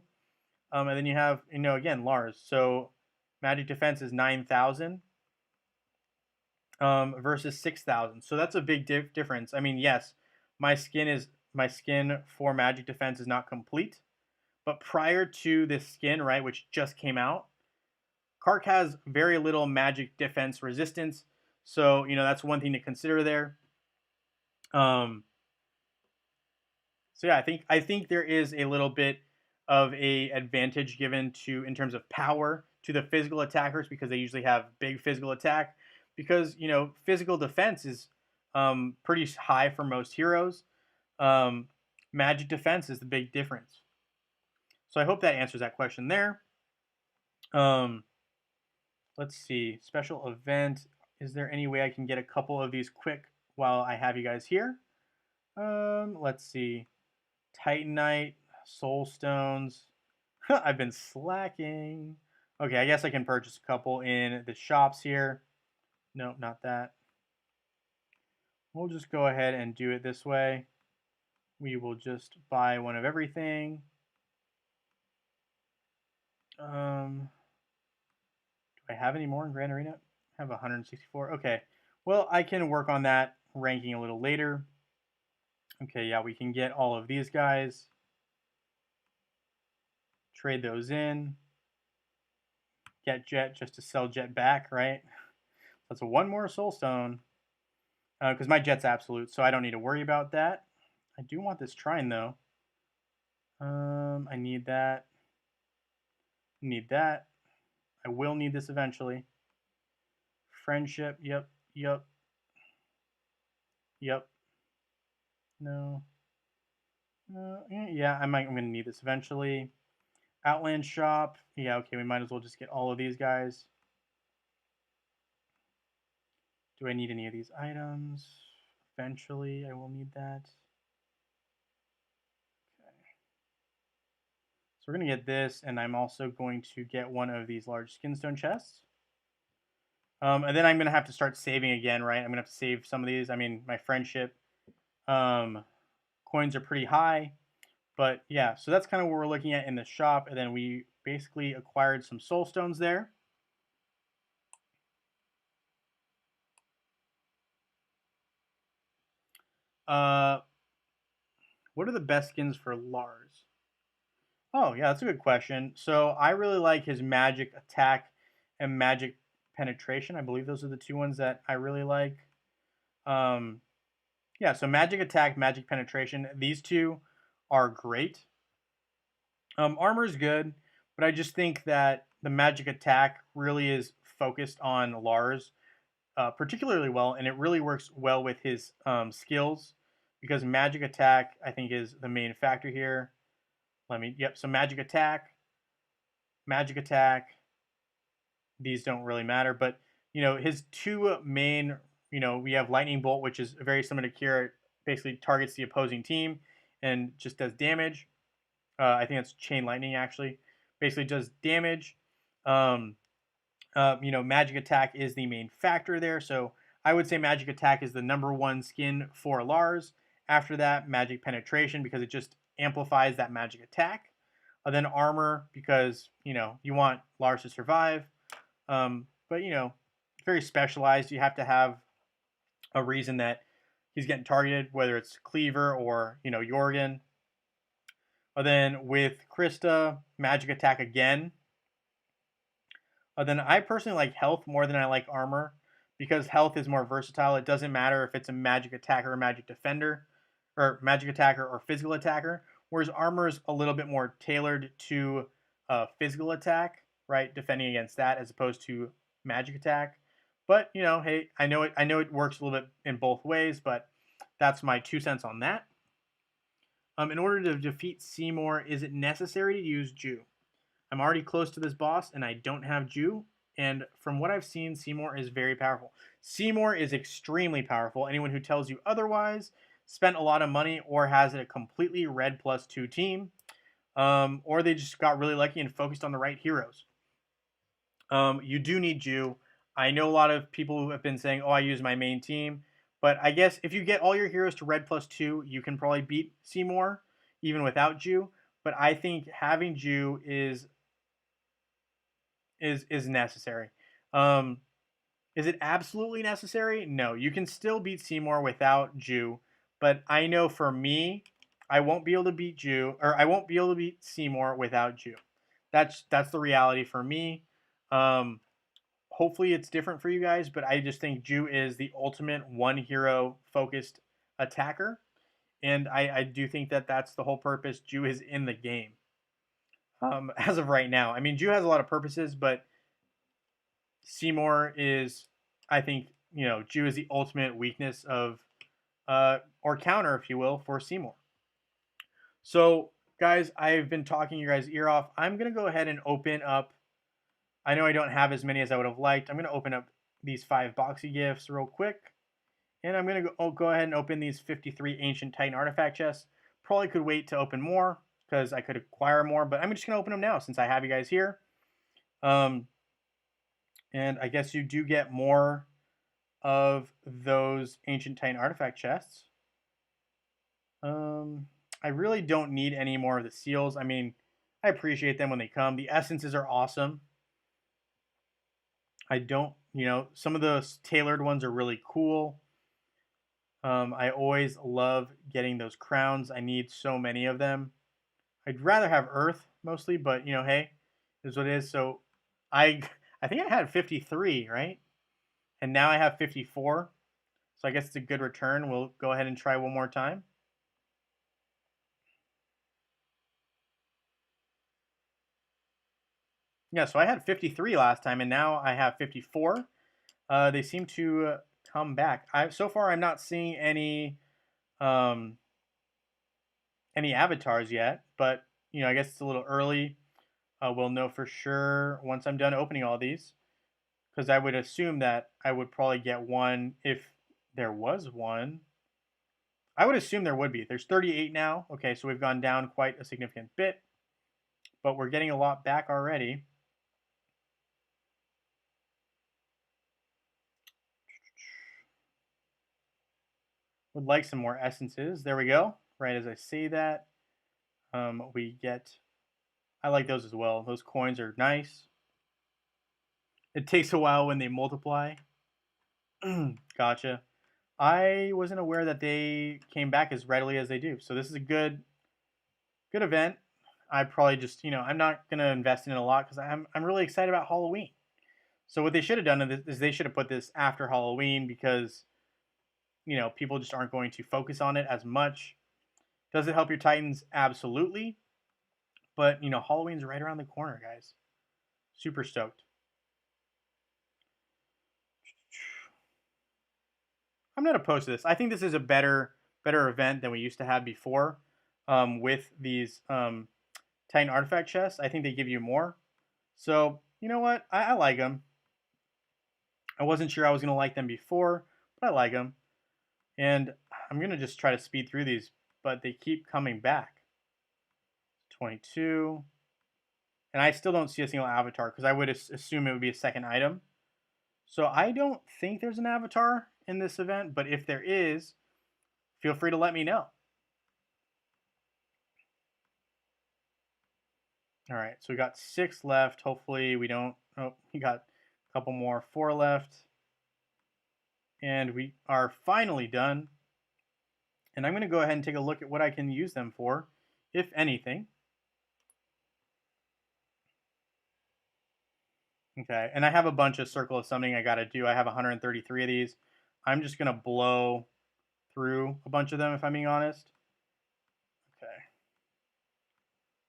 [SPEAKER 1] And then you have, again, Lars. So magic defense is 9,000 versus 6,000. So that's a big difference. I mean, yes, my skin for magic defense is not complete, but prior to this skin, right, which just came out, Carc has very little magic defense resistance. So, that's one thing to consider there. So yeah, I think there is a little bit of a advantage given to in terms of power to the physical attackers because they usually have big physical attack because physical defense is pretty high for most heroes. Magic defense is the big difference. So I hope that answers that question there. Let's see, special event. Is there any way I can get a couple of these quick while I have you guys here? Let's see. Titanite, Soul Stones. I've been slacking. Okay, I guess I can purchase a couple in the shops here. No, not that. We'll just go ahead and do it this way. We will just buy one of everything. Do I have any more in Grand Arena? I have 164. Okay. Well, I can work on that ranking a little later. Okay, yeah, we can get all of these guys. Trade those in. Get Jet just to sell Jet back, right? That's one more Soul Stone. Because my Jet's absolute, so I don't need to worry about that. I do want this Trine, though. I need that. Need that. I will need this eventually. Friendship, yep. No. Yeah, I'm going to need this eventually. Outland shop. Yeah, okay, we might as well just get all of these guys. Do I need any of these items? Eventually, I will need that. Okay. So we're going to get this, and I'm also going to get one of these large skinstone chests. And then I'm going to have to start saving again, right? I'm going to have to save some of these. I mean, my friendship coins are pretty high. But yeah, so that's kind of what we're looking at in the shop. And then we basically acquired some soul stones there. What are the best skins for Lars? Oh, yeah, that's a good question. So I really like his magic attack and magic penetration. I believe those are the two ones that I really like. Yeah, so magic attack, magic penetration. These two are great. Armor is good, but I just think that the magic attack really is focused on Lars particularly well, and it really works well with his skills because magic attack I think is the main factor here. So magic attack. These don't really matter, but his two main, we have lightning bolt, which is very similar to Kira, basically targets the opposing team and just does damage. I think that's chain lightning actually. Basically does damage. Magic attack is the main factor there. So I would say magic attack is the #1 skin for Lars. After that, magic penetration because it just amplifies that magic attack. Then armor because you want Lars to survive. But very specialized. You have to have a reason that he's getting targeted, whether it's Cleaver or Jorgen. Then with Krista, magic attack again. Then I personally like health more than I like armor because health is more versatile. It doesn't matter if it's a magic attacker or magic defender, or magic attacker or physical attacker. Whereas armor is a little bit more tailored to physical attack, right? Defending against that as opposed to magic attack. But hey, I know it works a little bit in both ways, but that's my 2 cents on that. In order to defeat Seymour, is it necessary to use Jew? I'm already close to this boss, and I don't have Jew. And from what I've seen, Seymour is very powerful. Seymour is extremely powerful. Anyone who tells you otherwise spent a lot of money or has a completely red +2 team, or they just got really lucky and focused on the right heroes. You do need Jew. I know a lot of people who have been saying, "Oh, I use my main team," but I guess if you get all your heroes to red +2, you can probably beat Seymour even without Jew. But I think having Jew is necessary. Um, is it absolutely necessary? No, you can still beat Seymour without Jew, but I know for me, I won't be able to beat Jew, or I won't be able to beat Seymour without Jew. That's the reality for me. Um, Hopefully it's different for you guys, but I just think Jew is the ultimate one hero focused attacker, and I do think that that's the whole purpose Jew is in the game. As of right now, I mean Jew has a lot of purposes, but Seymour is, I think, Jew is the ultimate weakness of, or counter, if you will, for Seymour. So, guys, I've been talking your guys' ear off. I'm going to go ahead and open up. I know I don't have as many as I would have liked. I'm going to open up these 5 boxy gifts real quick. And I'm going to go ahead and open these 53 Ancient Titan Artifact chests. Probably could wait to open more because I could acquire more, but I'm just going to open them now since I have you guys here. And I guess you do get more of those Ancient Titan Artifact chests. I really don't need any more of the seals. I mean, I appreciate them when they come. The essences are awesome. I don't, some of those tailored ones are really cool. I always love getting those crowns. I need so many of them. I'd rather have Earth mostly, but hey, is what it is. So I I think I had 53, right? And now I have 54. So I guess it's a good return. We'll go ahead and try one more time. Yeah, so I had 53 last time, and now I have 54. They seem to come back. So far I'm not seeing um, any avatars yet, but I guess it's a little early. We'll know for sure once I'm done opening all these, because I would assume that I would probably get one if there was one. I would assume there would be. There's 38 now. Okay, so we've gone down quite a significant bit, but we're getting a lot back already. Would like some more essences. There we go. Right as I say that, we get. I like those as well. Those coins are nice. It takes a while when they multiply. Gotcha. I wasn't aware that they came back as readily as they do. So this is a good event. I probably just, I'm not gonna invest in it a lot because I'm really excited about Halloween. So what they should have done is they should have put this after Halloween because people just aren't going to focus on it as much. Does it help your Titans? Absolutely. But Halloween's right around the corner, guys. Super stoked. I'm not opposed to this. I think this is a better event than we used to have before with these Titan artifact chests. I think they give you more. So you know what? I like them. I wasn't sure I was gonna like them before, but I like them. And I'm gonna just try to speed through these, but they keep coming back. 22. And I still don't see a single avatar because I would assume it would be a second item. So I don't think there's an avatar in this event, but if there is, feel free to let me know. All right, so we got 6 left. Hopefully we don't, oh, we got a couple more, 4 left. And we are finally done. And I'm gonna go ahead and take a look at what I can use them for, if anything. Okay, and I have a bunch of Circle of Summoning I gotta do. I have 133 of these. I'm just gonna blow through a bunch of them if I'm being honest. Okay.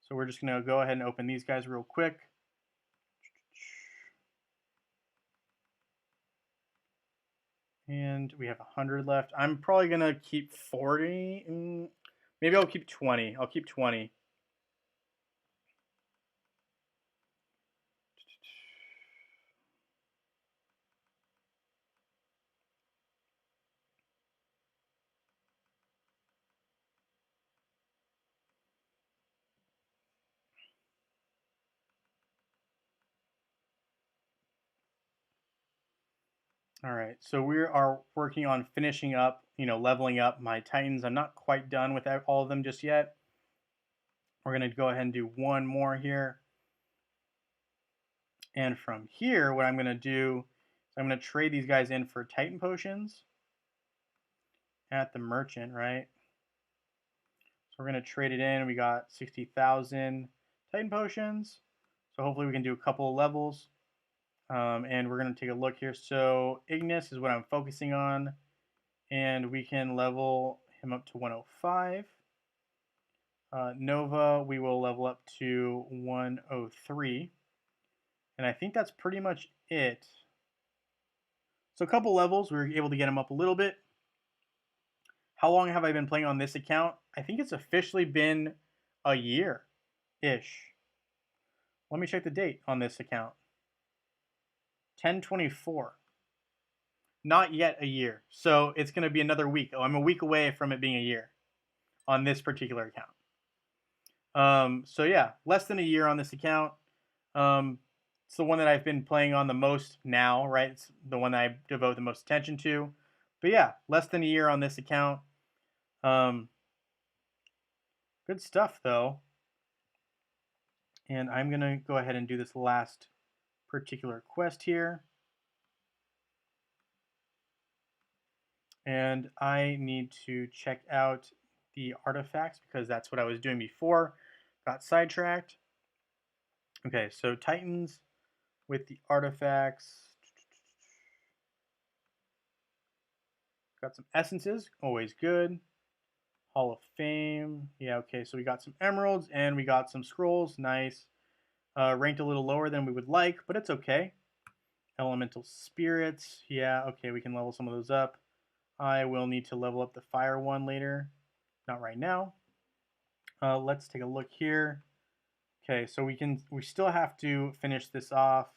[SPEAKER 1] So we're just gonna go ahead and open these guys real quick. And we have 100 left. I'm probably gonna keep 40. Maybe I'll keep 20. I'll keep 20. All right, so we are working on finishing up, leveling up my Titans. I'm not quite done with all of them just yet. We're going to go ahead and do one more here. And from here, what I'm going to do is I'm going to trade these guys in for Titan potions at the merchant, right? So we're going to trade it in. We got 60,000 Titan potions. So hopefully we can do a couple of levels. And we're going to take a look here. So Ignis is what I'm focusing on. And we can level him up to 105. Nova, we will level up to 103. And I think that's pretty much it. So a couple levels, we were able to get him up a little bit. How long have I been playing on this account? I think it's officially been a year-ish. Let me check the date on this account. 10/24. Not yet a year. So it's going to be another week. Oh, I'm a week away from it being a year on this particular account. So yeah, less than a year on this account. It's the one that I've been playing on the most now, right? It's the one that I devote the most attention to. But yeah, less than a year on this account. Good stuff, though. And I'm going to go ahead and do this last particular quest here. And I need to check out the artifacts because that's what I was doing before. Got sidetracked. Okay, so Titans with the artifacts. Got some essences, always good. Hall of Fame. Yeah, okay, so we got some emeralds and we got some scrolls. Nice. Ranked a little lower than we would like, but it's okay. Elemental spirits. Yeah, okay, we can level some of those up. I will need to level up the fire one later. Not right now. Let's take a look here. Okay, so we still have to finish this off.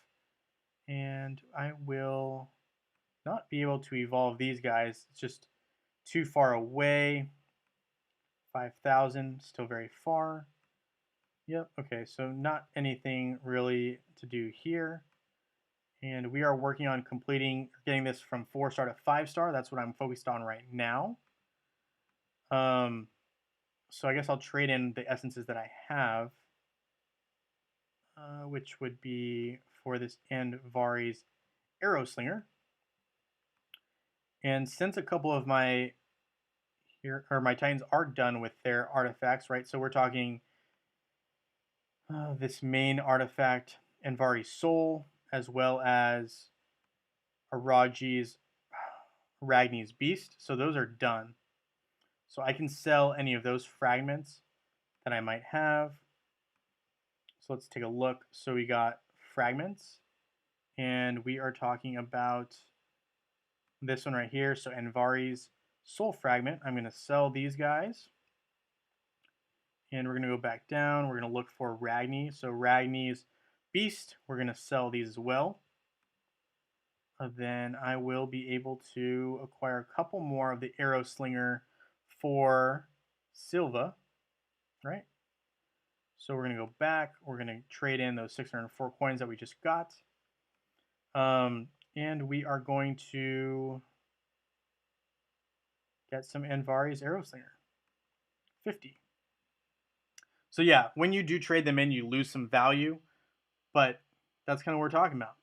[SPEAKER 1] And I will not be able to evolve these guys. It's just too far away. 5,000, still very far. Yep, okay, so not anything really to do here. And we are working on getting this from 4-star to 5-star. That's what I'm focused on right now. So I guess I'll trade in the essences that I have, which would be for this Andvari's Arrow Slinger. And since a couple of my Titans are done with their artifacts, right? So we're talking this main artifact, Andvari's Soul, as well as Araji's Ragni's Beast. So those are done. So I can sell any of those fragments that I might have. So let's take a look. So we got fragments, and we are talking about this one right here. So Andvari's Soul Fragment. I'm going to sell these guys. And we're going to go back down. We're going to look for Ragni. So Ragni's Beast, we're going to sell these as well. Then I will be able to acquire a couple more of the Arrow Slinger for Silva, right? So we're going to go back. We're going to trade in those 604 coins that we just got. And we are going to get some Andvari's Arrow Slinger. 50. So yeah, when you do trade them in, you lose some value, but that's kind of what we're talking about.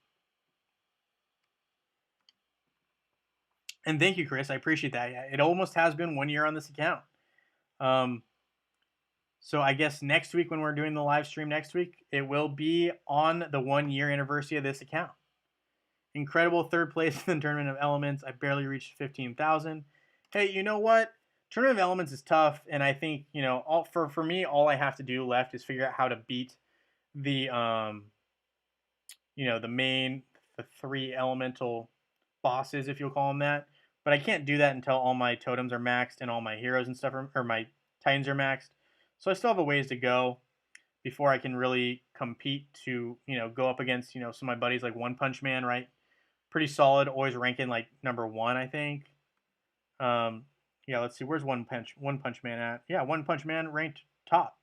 [SPEAKER 1] And thank you, Chris. I appreciate that. Yeah, it almost has been 1 year on this account. So I guess next week when we're doing the live stream next week, it will be on the 1 year anniversary of this account. Incredible third place in the Tournament of Elements. I barely reached 15,000. Hey, you know what? Tournament of Elements is tough, and I think, for me, all I have to do left is figure out how to beat the the 3 elemental bosses, if you'll call them that. But I can't do that until all my totems are maxed and all my heroes and stuff or my Titans are maxed. So I still have a ways to go before I can really compete to, go up against, some of my buddies like One Punch Man, right? Pretty solid, always ranking like number 1, I think. Yeah, let's see, where's One Punch Man at? Yeah, One Punch Man ranked top.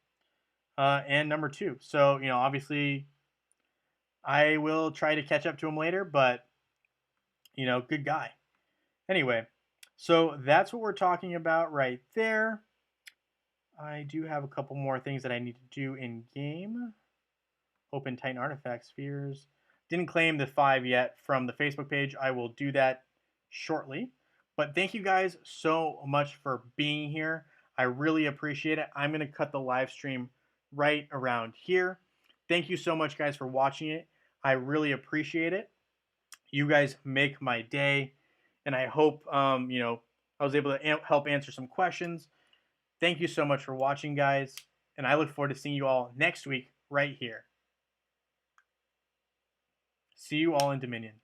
[SPEAKER 1] And number 2. So, obviously I will try to catch up to him later, but You know, good guy. Anyway, so that's what we're talking about right there. I do have a couple more things that I need to do in game. Open Titan artifact spheres. Didn't claim the 5 yet from the Facebook page. I will do that shortly. But thank you guys so much for being here. I really appreciate it. I'm going to cut the live stream right around here. Thank you so much, guys, for watching it. I really appreciate it. You guys make my day, and I hope you know, I was able to help answer some questions. Thank you so much for watching, guys, and I look forward to seeing you all next week right here. See you all in Dominion.